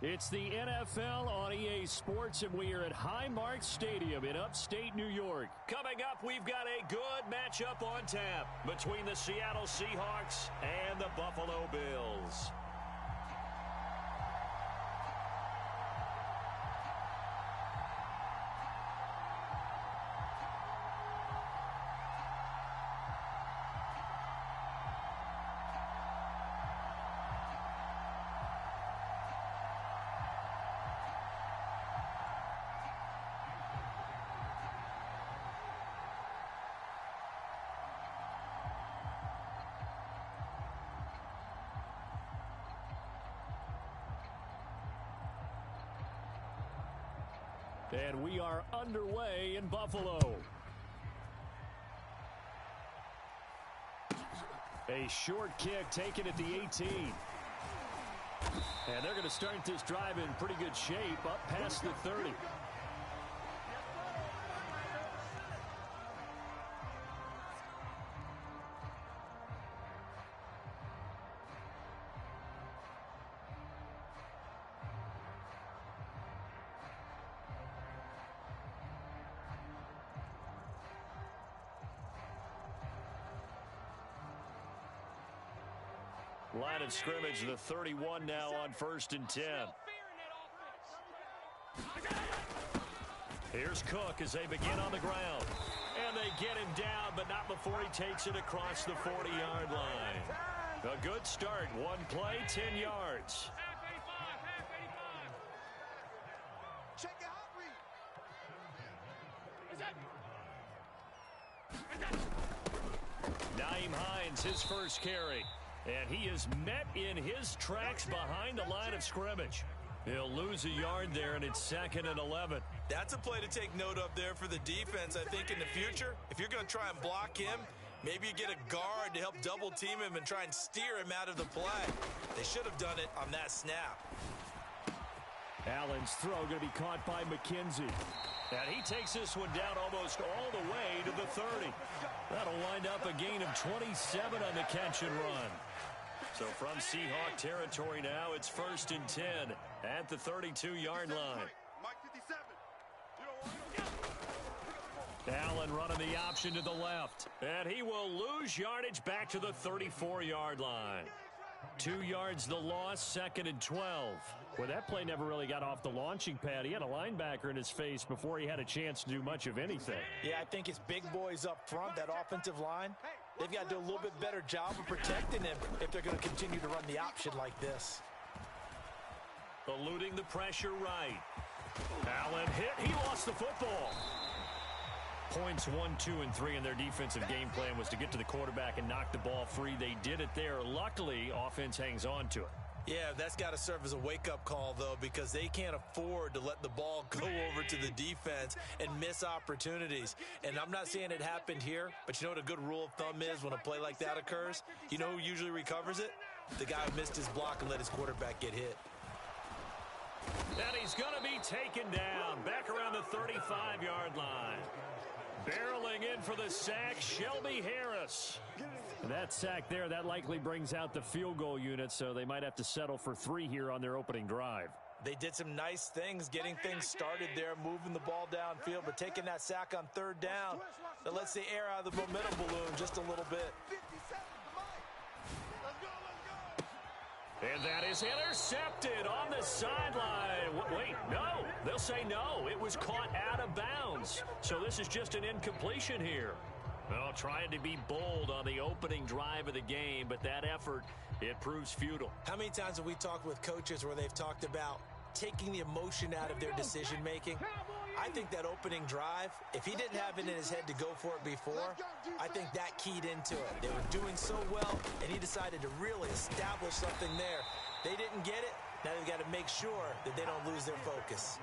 A: It's the NFL on EA Sports, and we are at Highmark Stadium in upstate New York.
E: Coming up, we've got a good matchup on tap between the Seattle Seahawks and the Buffalo Bills. And we are underway in Buffalo. A short kick taken at the 18. And they're going to start this drive in pretty good shape up past the 30. Line of scrimmage, the 31 now on 1st and 10. Here's Cook as they begin on the ground. And they get him down, but not before he takes it across the 40-yard line. A good start. One play, 10 yards.
B: Check it out, Reed.
E: Naeem Hines, his first carry. And he is met in his tracks behind the line of scrimmage. He'll lose a yard there, and it's 2nd and 11.
C: That's a play to take note of there for the defense, I think, in the future. If you're going to try and block him, maybe you get a guard to help double-team him and try and steer him out of the play. They should have done it on that snap.
E: Allen's throw going to be caught by McKenzie. And he takes this one down almost all the way to the 30. That'll wind up a gain of 27 on the catch and run. So from Seahawk territory now, it's 1st and 10 at the 32-yard line.
B: Mike 57.
E: Allen running the option to the left. And he will lose yardage back to the 34-yard line. 2 yards the loss, 2nd and 12. Well, that play never really got off the launching pad. He had a linebacker in his face before he had a chance to do much of anything.
C: Yeah, I think his big boys up front, that offensive line, they've got to do a little bit better job of protecting him if they're going to continue to run the option like this.
E: Eluding the pressure right. Allen hit. He lost the football. Points 1, 2, and 3 in their defensive game plan was to get to the quarterback and knock the ball free. They did it there. Luckily, offense hangs on to it.
C: Yeah, that's got to serve as a wake-up call, though, because they can't afford to let the ball go over to the defense and miss opportunities. And I'm not saying it happened here, but you know what a good rule of thumb is when a play like that occurs? You know who usually recovers it? The guy who missed his block and let his quarterback get hit.
E: And he's going to be taken down back around the 35-yard line. Barreling in for the sack, Shelby Harris. That sack there, that likely brings out the field goal unit, so they might have to settle for 3 here on their opening drive.
C: They did some nice things, getting things started there, moving the ball downfield, but taking that sack on 3rd down, that lets the air out of the momentum balloon just a little bit.
B: 57 to Mike. Let's go, let's go.
E: And that is intercepted on the sideline. Wait, no. They'll say no. It was caught out of bounds. So this is just an incompletion here. Well, trying to be bold on the opening drive of the game, but that effort, it proves futile.
C: How many times have we talked with coaches where they've talked about taking the emotion out of their decision-making? I think that opening drive, if he didn't have it in his head to go for it before, I think that keyed into it. They were doing so well, and he decided to really establish something there. They didn't get it. Now they've got to make sure that they don't lose their focus.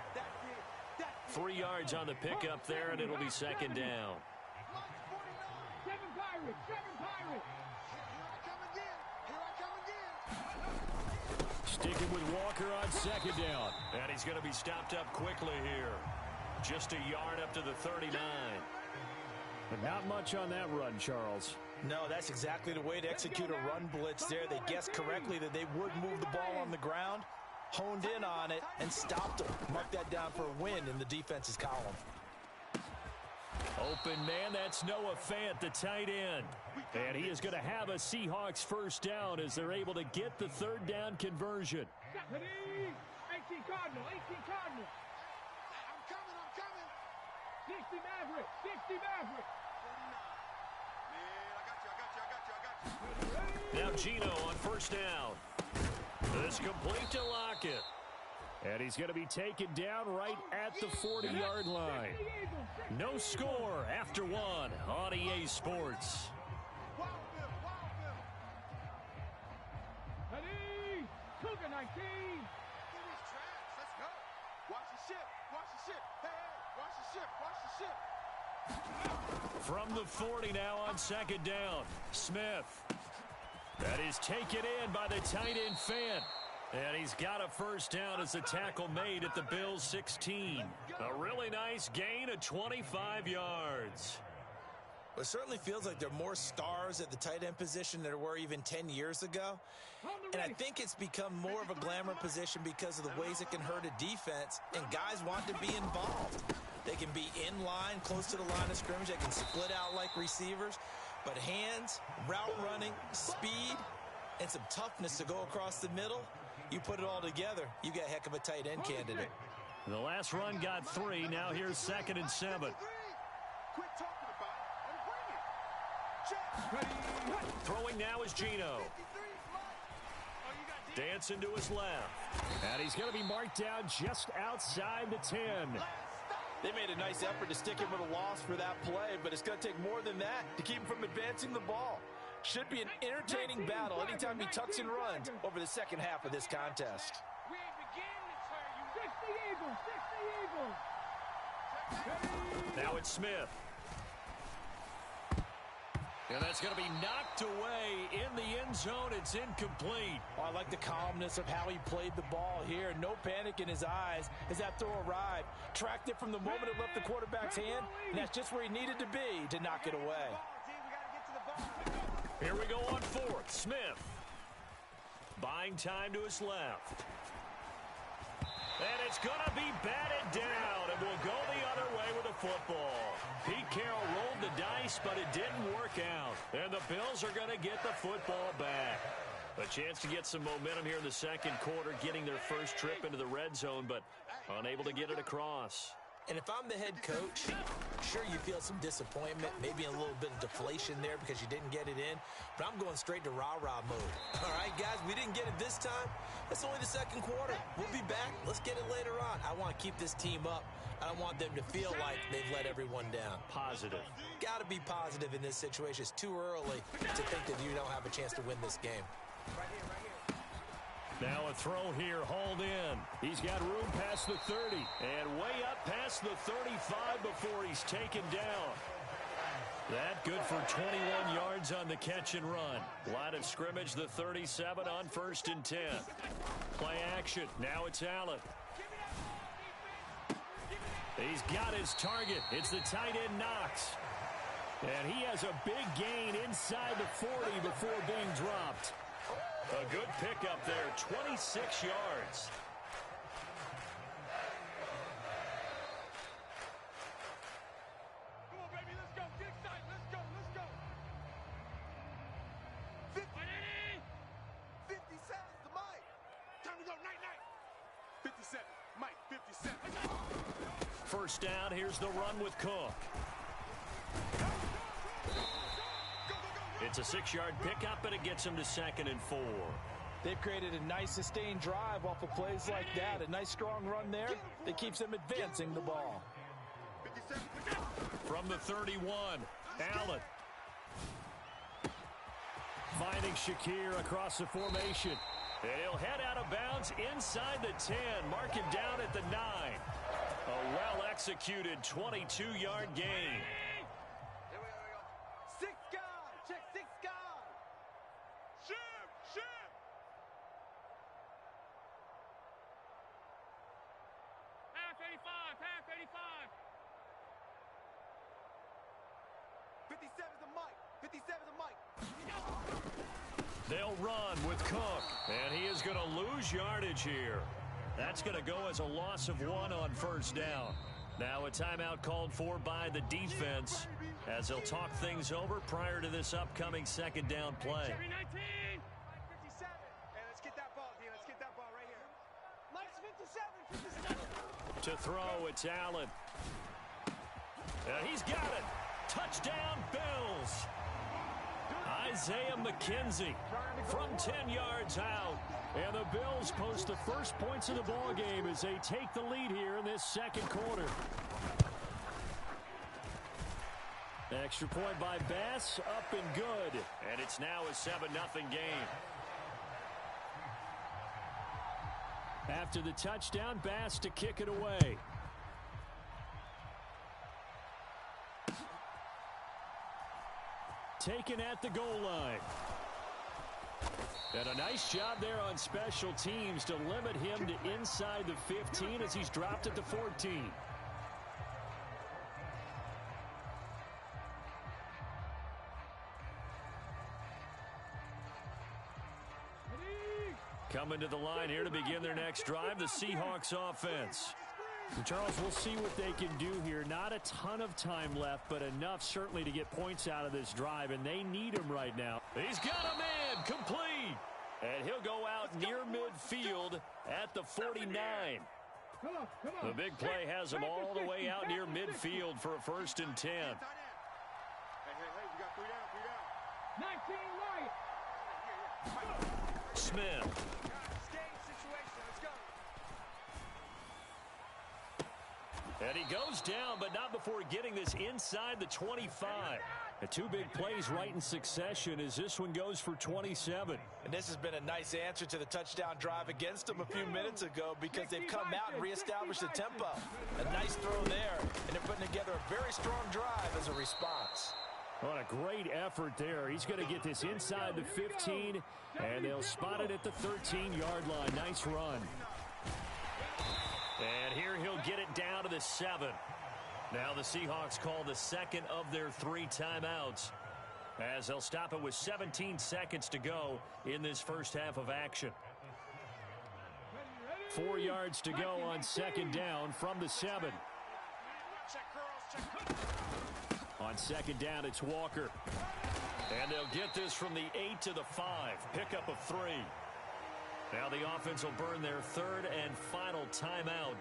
E: 3 yards on the pickup there, and it'll be 2nd down.
D: Seven Pirates!
B: Here I come again.
E: Sticking with Walker on 2nd down. And he's going to be stopped up quickly here. Just a yard up to the 39. But not much on that run, Charles.
C: No, that's exactly the way to execute a run blitz there. They guessed correctly that they would move the ball on the ground, honed in on it, and stopped them. Mark that down for a win in the defense's column.
E: Open man, that's Noah Fant, the tight end. And he is going to have a Seahawks first down as they're able to get the 3rd down conversion.
D: 18 Cardinal.
B: I'm coming.
D: 60 Maverick. 60 Maverick.
B: 49. Man, I got you.
E: Now Gino on 1st down. This complete to Lockett. And he's going to be taken down right at the 40-yard line. No score after 1 on EA Sports.
B: Wild Bill.
D: Cougar 19.
B: Give me his tracks. Let's go. Watch your ship. ship. Hey, watch the ship. Watch the ship.
A: From the 40 now on second down. Smith. That is taken in by the tight end Fant. And he's got a first down as the tackle made at the Bills' 16. A really nice gain of 25 yards.
C: Well, it certainly feels like there are more stars at the tight end position than there were even 10 years ago. And I think it's become more of a glamour position because of the ways it can hurt a defense, and guys want to be involved. They can be in line, close to the line of scrimmage. They can split out like receivers. But hands, route running, speed, and some toughness to go across the middle, you put it all together, you got a heck of a tight end candidate.
A: The last run got 3. Now here's 2nd and 7.
B: Quit talking about it and bring it. Check.
A: Throwing now is Geno. Dancing to his left. And he's going to be marked down just outside the 10.
C: They made a nice effort to stick him with a loss for that play, but it's going to take more than that to keep him from advancing the ball. Should be an entertaining battle anytime he tucks and runs over the second half of this contest.
D: We ain't beginning to turn you. 60 Eagles.
A: Now it's Smith. And that's going to be knocked away in the end zone. It's incomplete.
C: Oh, I like the calmness of how he played the ball here. No panic in his eyes as that throw arrived. Tracked it from the moment it left the quarterback's hand, and that's just where he needed to be to knock it away.
A: Here we go on 4th. Smith. Buying time to his left. And it's going to be batted down, and we'll go the other way with the football. Pete Carroll rolled the dice, but it didn't work out. And the Bills are going to get the football back. A chance to get some momentum here in the second quarter, getting their first trip into the red zone, but unable to get it across.
C: And if I'm the head coach, sure, you feel some disappointment, maybe a little bit of deflation there because you didn't get it in, but I'm going straight to rah-rah mode. All right, guys, we didn't get it this time. That's only the second quarter. We'll be back. Let's get it later on. I want to keep this team up. I don't want them to feel like they've let everyone down.
A: Positive.
C: Got to be positive in this situation. It's too early to think that you don't have a chance to win this game.
A: Now a throw here, hauled in. He's got room past the 30 and way up past the 35 before he's taken down. That good for 21 yards on the catch and run. Line of scrimmage, the 37 on 1st and 10. Play action. Now it's Allen. He's got his target. It's the tight end Knox. And he has a big gain inside the 40 before being dropped. A good pickup there, 26 yards.
B: Come on, baby, let's go. Get excited. Let's go. 57's the Mike. Time to go. Night. 57. Mike, 57.
A: First down, here's the run with Cook. It's a 6-yard pickup, and it gets him to 2nd and 4.
C: They've created a nice sustained drive off of plays like that. A nice strong run there that keeps them advancing the ball.
B: 57.
A: From the 31, Allen. Finding Shakir across the formation. And he'll head out of bounds inside the 10. Mark him down at the 9. A well-executed 22-yard gain.
D: Six guard. Check 6 guard.
B: Ship.
D: Pass 85.
B: 57's the Mike.
A: They'll run with Cook, and he is going to lose yardage here. That's going to go as a loss of 1 on first down. Now a timeout called for by the defense as they'll talk things over prior to this upcoming second down play.
D: 19.
B: 57. Hey, let's get that ball, D. Let's get that ball right here.
D: Mike's 57.
A: To throw, it's Allen. And he's got it. Touchdown, Bills. Isaiah McKenzie from 10 yards out. And the Bills post the first points of the ball game as they take the lead here in this second quarter. Extra point by Bass, up and good. And it's now a 7-0 game. After the touchdown, Bass to kick it away.
E: taken at the goal line. And a nice job there on special teams to limit him to inside the 15 as he's dropped at the 14. Coming to the line here to begin their next drive, the Seahawks offense. And Charles, we'll see what they can do here. Not a ton of time left, but enough certainly to get points out of this drive, and they need him right now. He's got a man, complete. And he'll go out near midfield at the 49. The big play has him all the way out near midfield for a 1st and 10.
B: Hey, we got 3 down.
D: 19 right.
E: Smith. And he goes down, but not before getting this inside the 25. The 2 big plays right in succession as this one goes for 27.
C: And this has been a nice answer to the touchdown drive against them a few minutes ago because they've come out and reestablished the tempo. A nice throw there, and they're putting together a very strong drive as a response.
E: What a great effort there. He's going to get this inside the 15, and they'll spot it at the 13-yard line. Nice run. And here he'll get it down to the 7. Now the Seahawks call the second of their 3 timeouts as they'll stop it with 17 seconds to go in this first half of action. 4 yards to go on 2nd down from the 7. On 2nd down, it's Walker. And they'll get this from the 8 to the 5. Pickup of 3. Now the offense will burn their 3rd and final timeout.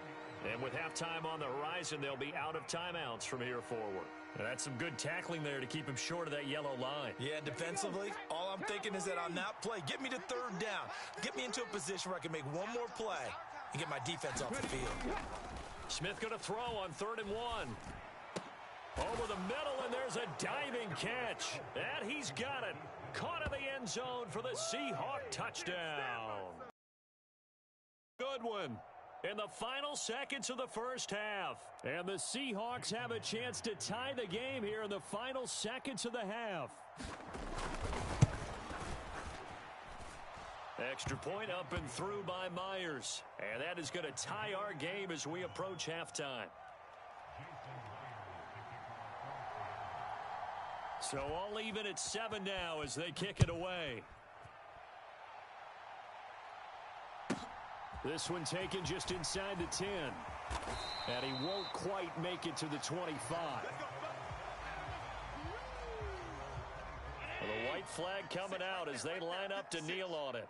E: And with halftime on the horizon, they'll be out of timeouts from here forward. And that's some good tackling there to keep him short of that yellow line.
C: Yeah, defensively, all I'm thinking is that on that play, get me to 3rd down. Get me into a position where I can make one more play and get my defense off the field.
E: Smith going to throw on 3rd and 1. Over the middle, and there's a diving catch. And he's got it. Caught in the end zone for the Seahawk touchdown. Good one. In the final seconds of the first half. And the Seahawks have a chance to tie the game here in the final seconds of the half. Extra point up and through by Myers. And that is going to tie our game as we approach halftime. So all even at 7 now as they kick it away. This one taken just inside the 10. And he won't quite make it to the 25. Well, the white flag coming out as they line up to kneel on it.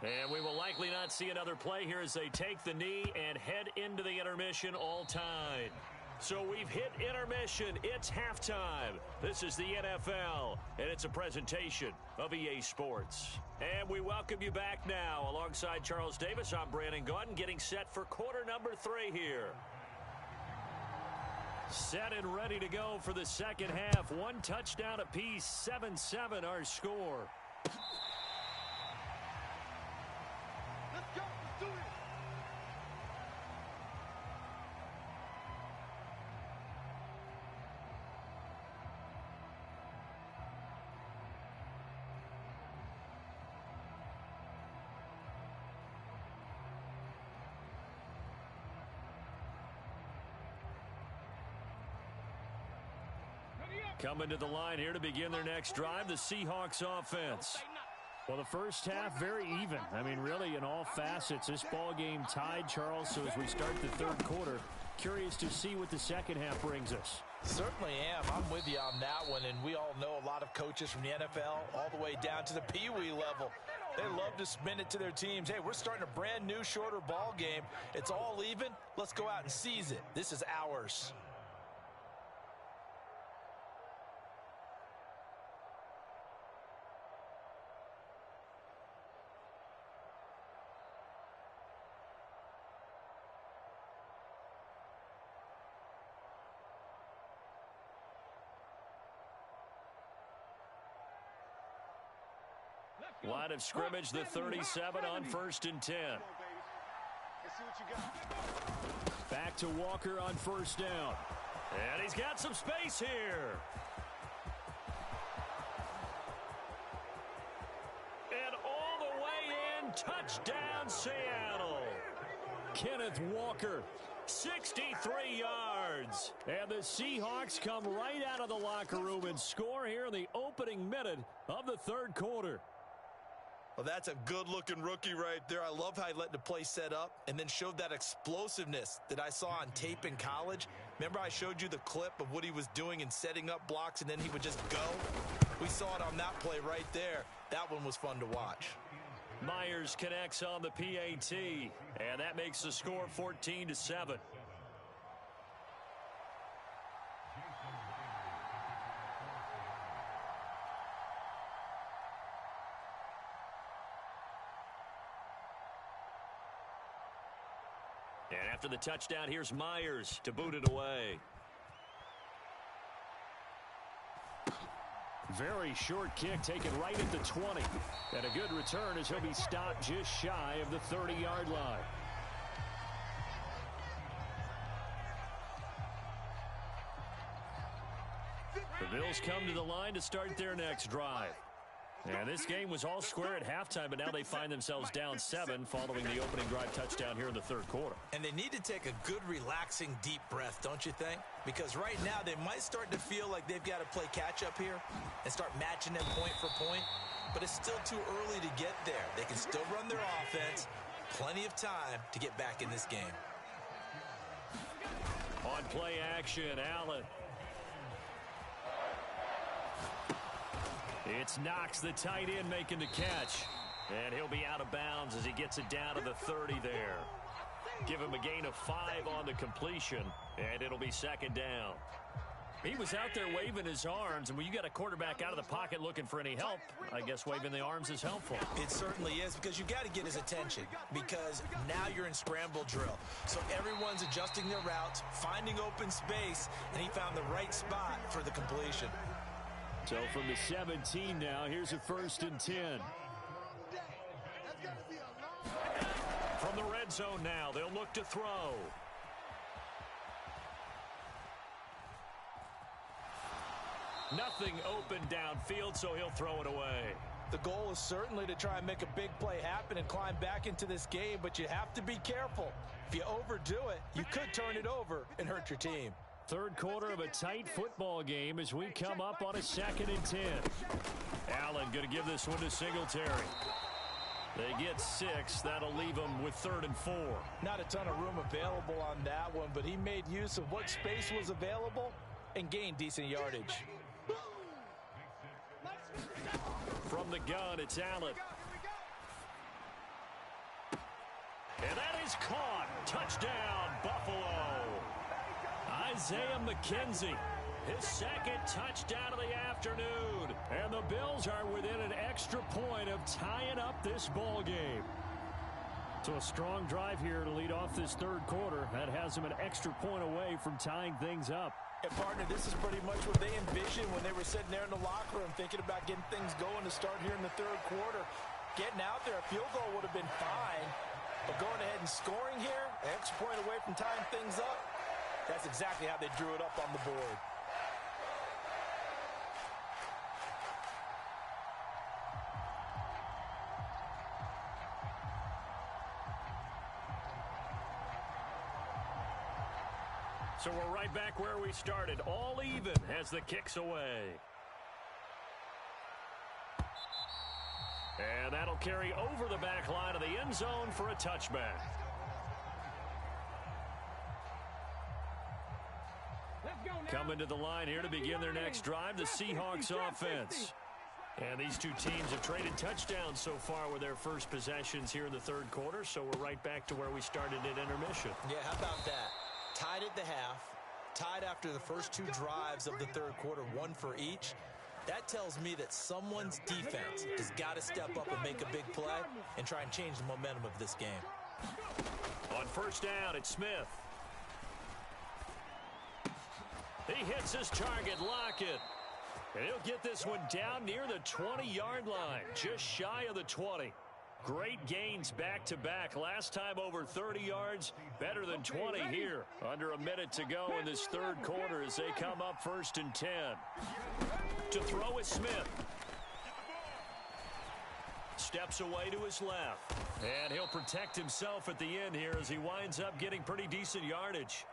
E: And we will likely not see another play here as they take the knee and head into the intermission all tied. So we've hit intermission. It's halftime. This is the NFL, and it's a presentation of EA Sports. And we welcome you back now. Alongside Charles Davis, I'm Brandon Gaudin, getting set for quarter number 3 here. Set and ready to go for the second half. 1 touchdown apiece, 7-7 our score.
B: Let's go. Let's do it.
E: Coming to the line here to begin their next drive, the Seahawks offense. Well, the first half, very even. I mean, really, in all facets, this ball game tied, Charles. So as we start the 3rd quarter, curious to see what the second half brings us.
C: Certainly am. I'm with you on that one. And we all know a lot of coaches from the NFL all the way down to the Pee Wee level. They love to spin it to their teams. Hey, we're starting a brand new, shorter ball game. It's all even. Let's go out and seize it. This is ours.
E: Line of scrimmage, the 37 on 1st and 10.
B: Let's see what you got.
E: Back to Walker on 1st down. And he's got some space here. touchdown, Seattle. Kenneth Walker, 63 yards. And the Seahawks come right out of the locker room and score here in the opening minute of the third quarter.
C: Well, that's a good-looking rookie right there. I love how he let the play set up and then showed that explosiveness that I saw on tape in college. Remember I showed you the clip of what he was doing and setting up blocks, and then he would just go? We saw it on that play right there. That one was fun to watch.
E: Myers connects on the PAT, and that makes the score 14-7. And after the touchdown, here's Myers to boot it away. Very short kick taken right at the 20. And a good return as he'll be stopped just shy of the 30-yard line. The Bills come to the line to start their next drive. And this game was all square at halftime, but now they find themselves down 7 following the opening drive touchdown here in the third quarter.
C: And they need to take a good, relaxing, deep breath, don't you think? Because right now they might start to feel like they've got to play catch-up here and start matching them point for point. But it's still too early to get there. They can still run their offense. Plenty of time to get back in this game.
E: On play action, Allen. It's Knox, the tight end, making the catch. And he'll be out of bounds as he gets it down to the 30 there. Give him a gain of 5 on the completion, and it'll be second down. He was out there waving his arms, and when you got a quarterback out of the pocket looking for any help, I guess waving the arms is helpful.
C: It certainly is, because you got to get his attention, because now you're in scramble drill. So everyone's adjusting their routes, finding open space, and he found the right spot for the completion.
E: So from the 17 now, here's a 1st and 10. From the red zone now, they'll look to throw. Nothing open downfield, so he'll throw it away.
C: The goal is certainly to try and make a big play happen and climb back into this game, but you have to be careful. If you overdo it, you could turn it over and hurt your team.
E: Third quarter of a tight football game as we come up on a 2nd and 10. Allen going to give this one to Singletary. They get 6. That'll leave them with 3rd and 4.
C: Not a ton of room available on that one, but he made use of what space was available and gained decent yardage.
E: From the gun, it's Allen. And that is caught. Touchdown, Buffalo. Isaiah McKenzie, his 2nd touchdown of the afternoon. And the Bills are within an extra point of tying up this ball game. So a strong drive here to lead off this third quarter. That has them an extra point away from tying things up.
C: And, partner, this is pretty much what they envisioned when they were sitting there in the locker room thinking about getting things going to start here in the third quarter. Getting out there, a field goal would have been fine. But going ahead and scoring here, an extra point away from tying things up, that's exactly how they drew it up on the board.
E: So we're right back where we started, all even as the kick's away. And that'll carry over the back line of the end zone for a touchback. Coming to the line here to begin their next drive, the Seahawks offense. And these two teams have traded touchdowns so far with their first possessions here in the third quarter, so we're right back to where we started at intermission.
C: Yeah, how about that? Tied at the half, tied after the first 2 drives of the third quarter, 1 for each. That tells me that someone's defense has got to step up and make a big play and try and change the momentum of this game.
E: On first down, it's Smith. He hits his target, Lockett. And he'll get this one down near the 20-yard line, just shy of the 20. Great gains back-to-back. Last time over 30 yards, better than 20 here. Under a minute to go in this third quarter as they come up 1st and 10. To throw is Smith.
A: steps away to his left. And he'll protect himself at the end here as he winds up getting pretty decent yardage.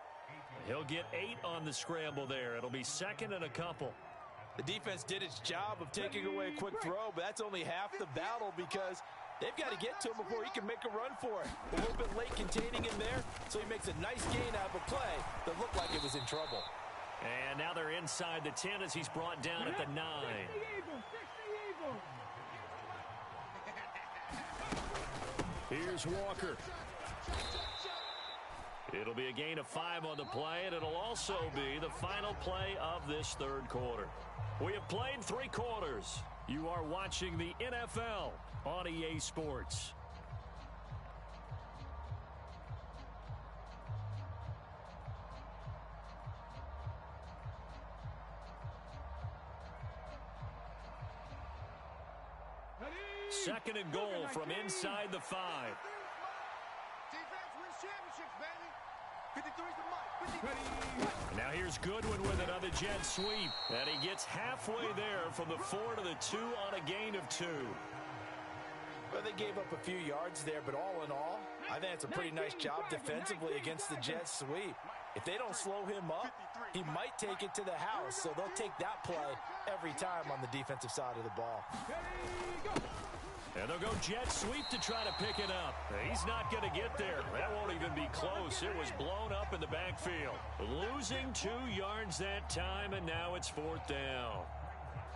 A: He'll get 8 on the scramble there. It'll be second and a couple.
C: The defense did its job of taking away a quick throw, but that's only half the battle because they've got to get to him before he can make a run for it. A little bit late containing him there, so he makes a nice gain out of a play that looked like it was in trouble.
A: And now they're inside the 10 as he's brought down at the 9. Here's Walker. It'll be a gain of 5 on the play, and it'll also be the final play of this third quarter. We have played 3 quarters. You are watching the NFL on EA Sports. Second and goal from inside the 5.
B: Defense wins championships, baby. 53's the mic.
A: Now here's Goodwin with another jet sweep. And he gets halfway there from the 4 to the 2 on a gain of 2.
C: Well, they gave up a few yards there, but all in all, I think it's a pretty nice job defensively against the jet sweep. If they don't slow him up, he might take it to the house, so they'll take that play every time on the defensive side of the ball.
A: And they'll go jet sweep to try to pick it up. He's not going to get there. That won't even be close. It was blown up in the backfield. Losing 2 yards that time, and now it's 4th down.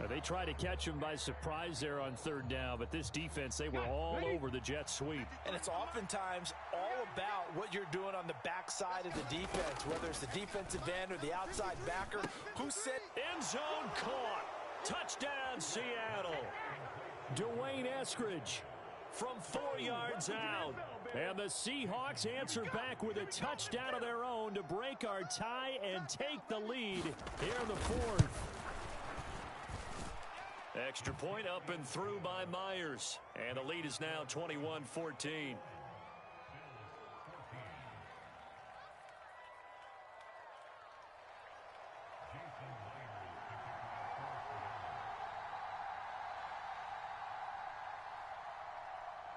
A: They tried to catch him by surprise there on 3rd down, but this defense, they were all over the jet sweep.
C: And it's oftentimes all about what you're doing on the backside of the defense, whether it's the defensive end or the outside backer. Who said
A: end zone caught. Touchdown, Seattle. Dwayne Eskridge from 4 yards out. And the Seahawks answer back with a touchdown of their own to break our tie and take the lead here in the 4th. Extra point up and through by Myers. And the lead is now 21-14.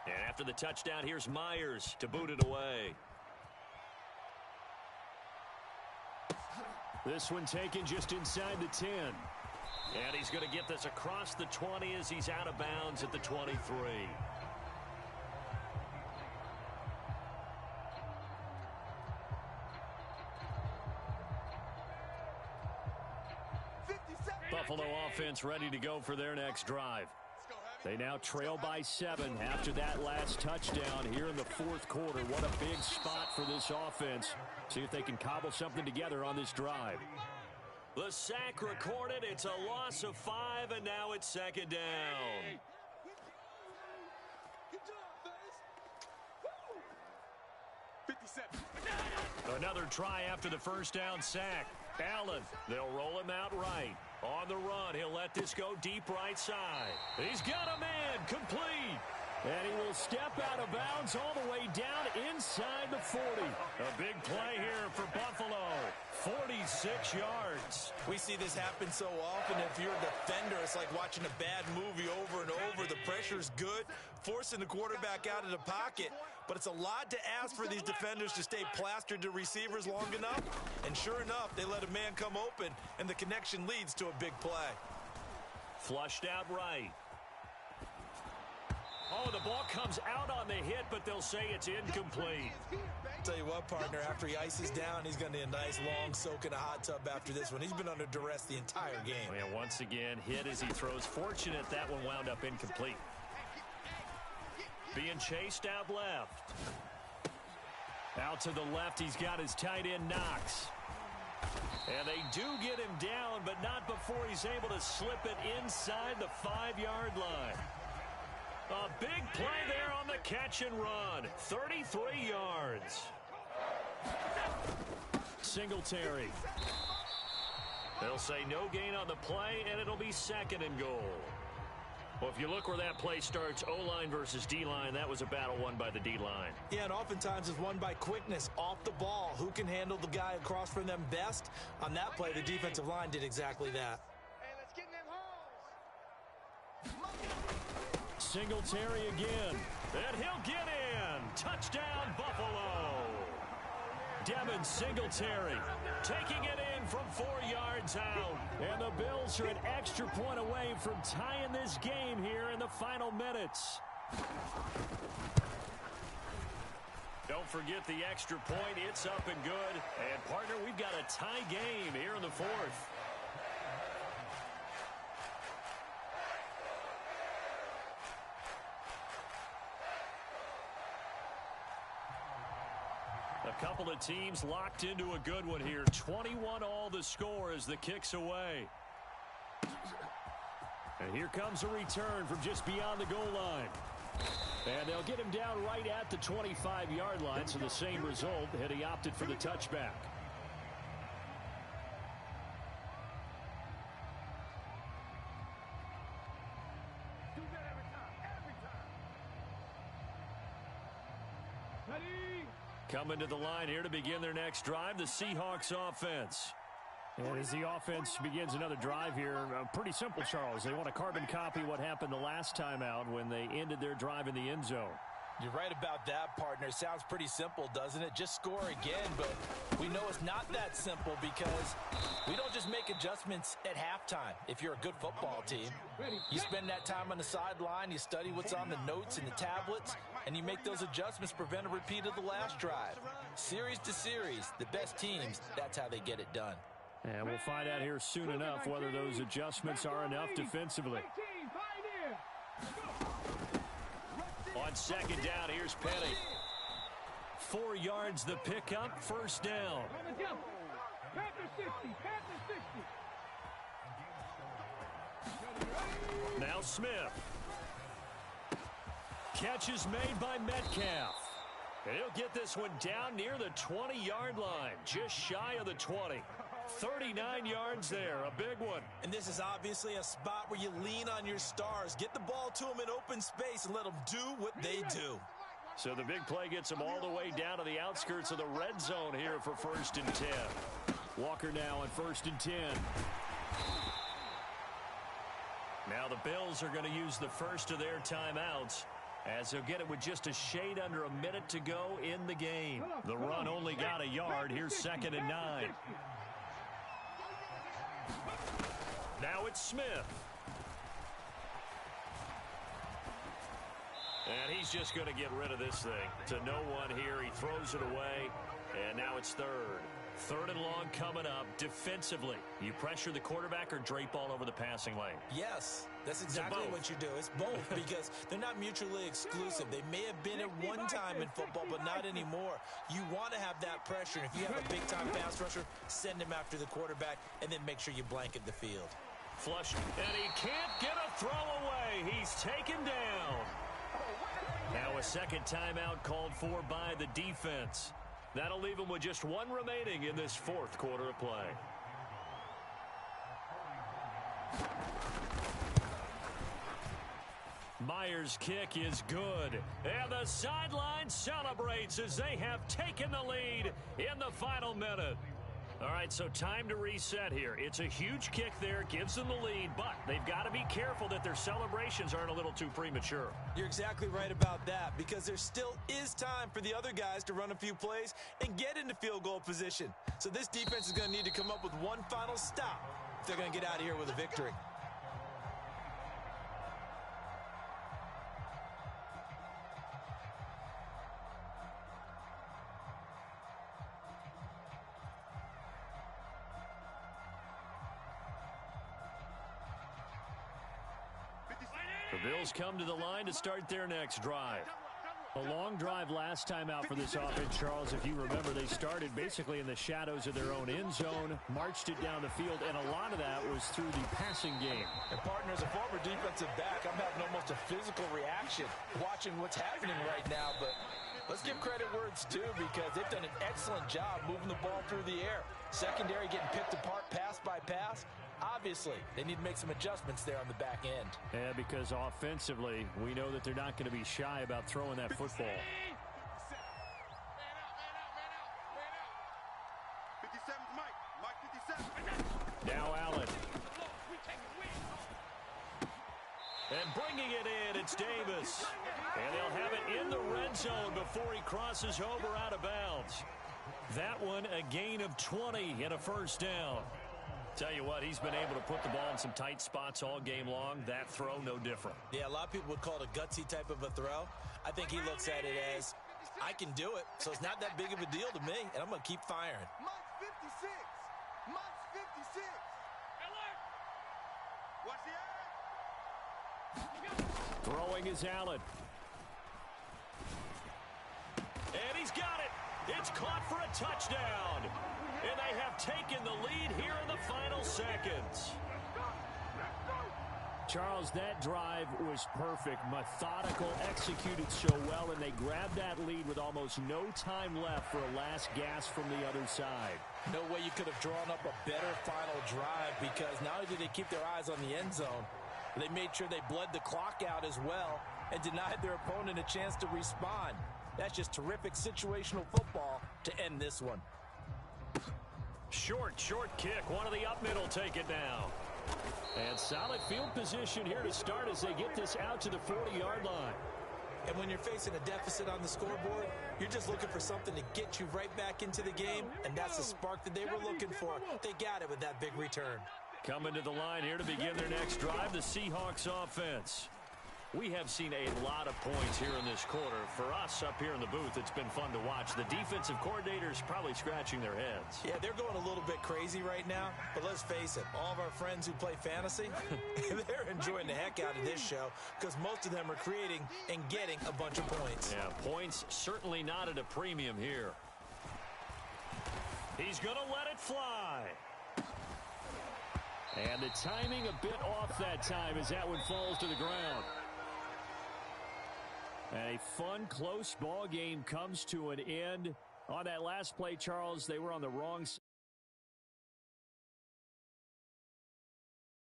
A: And after the touchdown, here's Myers to boot it away. This one taken just inside the 10. And he's going to get this across the 20 as he's out of bounds at the 23. Buffalo offense ready to go for their next drive. They now trail by 7 after that last touchdown here in the 4th quarter. What a big spot for this offense. See if they can cobble something together on this drive. The sack recorded. It's a loss of 5, and now it's 2nd down. Another try after the first down sack. Allen, they'll roll him out right. On the run, he'll let this go deep right side. He's got a man, complete. And he will step out of bounds all the way down inside the 40. A big play here for Buffalo. 46 yards.
C: We see this happen so often. If you're a defender, it's like watching a bad movie over and over. The pressure's good, forcing the quarterback out of the pocket. But it's a lot to ask for these defenders to stay plastered to receivers long enough. And sure enough, they let a man come open, and the connection leads to a big play.
A: Flushed out right. Oh, the ball comes out on the hit, but they'll say it's incomplete.
C: Tell you what, partner, after he ices down, he's going to need a nice long soak in a hot tub after this one. He's been under duress the entire game.
A: And once again, hit as he throws. Fortunate that one wound up incomplete. Being chased out left. Out to the left, he's got his tight end, Knox. And they do get him down, but not before he's able to slip it inside the 5-yard line. A big play there on the catch and run. 33 yards. Singletary. They'll say no gain on the play, and it'll be 2nd and goal. Well, if you look where that play starts, O-line versus D-line, that was a battle won by the D-line.
C: Yeah, and oftentimes it's won by quickness off the ball. Who can handle the guy across from them best? On that play, the defensive line did exactly that.
B: Hey, let's get in them holes.
E: Singletary again. And he'll get in. Touchdown, Buffalo. Devin Singletary taking it in from 4 yards out. And the Bills are an extra point away from tying this game here in the final minutes. Don't forget the extra point. It's up and good. And, partner, we've got a tie game here in the fourth. A couple of teams locked into a good one here. 21 all the score as the kick's away. And here comes a return from just beyond the goal line. And they'll get him down right at the 25-yard line, so the same result had he opted for the touchback.
D: Do that every time. Ready?
E: Coming to the line here to begin their next drive, the Seahawks offense. And as the offense begins another drive here, pretty simple, Charles. They want to carbon copy what happened the last time out when they ended their drive in the end zone.
C: You're right about that, partner. Sounds pretty simple, doesn't it? Just score again, but we know it's not that simple because we don't just make adjustments at halftime. If you're a good football team, you spend that time on the sideline, you study what's on the notes and the tablets, and you make those adjustments to prevent a repeat of the last drive. Series to series, the best teams, that's how they get it done.
E: And we'll find out here soon enough whether those adjustments are enough defensively. On second down, here's Petty. 4 yards the pickup, first down. Now Smith. Catch is made by Metcalf. And he'll get this one down near the 20-yard line, just shy of the 20. 39 yards there, a big one.
C: And this is obviously a spot where you lean on your stars. Get the ball to them in open space and let them do what they do.
E: So the big play gets them all the way down to the outskirts of the red zone here for 1st and 10. Walker now on 1st and 10. Now the Bills are going to use the first of their timeouts, as they'll get it with just a shade under a minute to go in the game. The run only got a yard. Here's 2nd and 9. Now it's Smith. And he's just going to get rid of this thing. To no one here. He throws it away. And now it's 3rd. 3rd and long coming up defensively. You pressure the quarterback or drape all over the passing lane?
C: Yes, that's exactly what you do. It's both because they're not mutually exclusive. They may have been at one time in football, but not anymore. You want to have that pressure. And if you have a big-time pass rusher, send him after the quarterback and then make sure you blanket the field.
E: Flush, and he can't get a throw away. He's taken down. Now a second timeout called for by the defense. That'll leave him with just one remaining in this 4th quarter of play. Myers' kick is good. And the sideline celebrates as they have taken the lead in the final minute. All right, so time to reset here. It's a huge kick there, gives them the lead, but they've got to be careful that their celebrations aren't a little too premature.
C: You're exactly right about that because there still is time for the other guys to run a few plays and get into field goal position. So this defense is going to need to come up with one final stop if they're going to get out of here with a victory.
E: The Bills come to the line to start their next drive. A long drive last time out for this offense, Charles. If you remember, they started basically in the shadows of their own end zone, marched it down the field, and a lot of that was through the passing game.
C: And, partner, as a former defensive back, I'm having almost a physical reaction watching what's happening right now. But let's give credit where it's due because they've done an excellent job moving the ball through the air. Secondary getting picked apart pass by pass. Obviously, they need to make some adjustments there on the back end.
E: Yeah, because offensively, we know that they're not going to be shy about throwing that football.
B: 57's Mike 57.
E: Now Allen.
A: And bringing it in, it's Davis. And they'll have it in the red zone before he crosses over out of bounds. That one a gain of 20 and a first down. Tell you what, he's been able to put the ball in some tight spots all game long. That throw, no different.
C: Yeah, a lot of people would call it a gutsy type of a throw. I think he looks at it as, I can do it, so it's not that big of a deal to me, and I'm going to keep firing.
B: Monk's 56. Monk's 56.
D: Alert!
B: Watch the eye.
A: Throwing is Allen. And he's got it. It's caught for a touchdown. And they have taken the lead here in the final seconds.
E: Charles, that drive was perfect, methodical, executed so well, and they grabbed that lead with almost no time left for a last gasp from the other side.
C: No way you could have drawn up a better final drive, because not only did they keep their eyes on the end zone, they made sure they bled the clock out as well and denied their opponent a chance to respond. That's just terrific situational football to end this one.
A: Short kick. One of the up middle take it now. And solid field position here to start as they get this out to the 40-yard line.
C: And when you're facing a deficit on the scoreboard, you're just looking for something to get you right back into the game, and that's the spark that they were looking for. They got it with that big return.
A: Coming to the line here to begin their next drive, the Seahawks offense. We have seen a lot of points here in this quarter. For us up here in the booth, it's been fun to watch. The defensive coordinators probably scratching their heads.
C: Yeah, they're going a little bit crazy right now, but let's face it, all of our friends who play fantasy, they're enjoying the heck out of this show because most of them are creating and getting a bunch of points.
A: Yeah, points certainly not at a premium here. He's going to let it fly.
E: And the timing a bit off that time as that one falls to the ground. And a fun, close ball game comes to an end. On that last play, Charles, they were on the wrong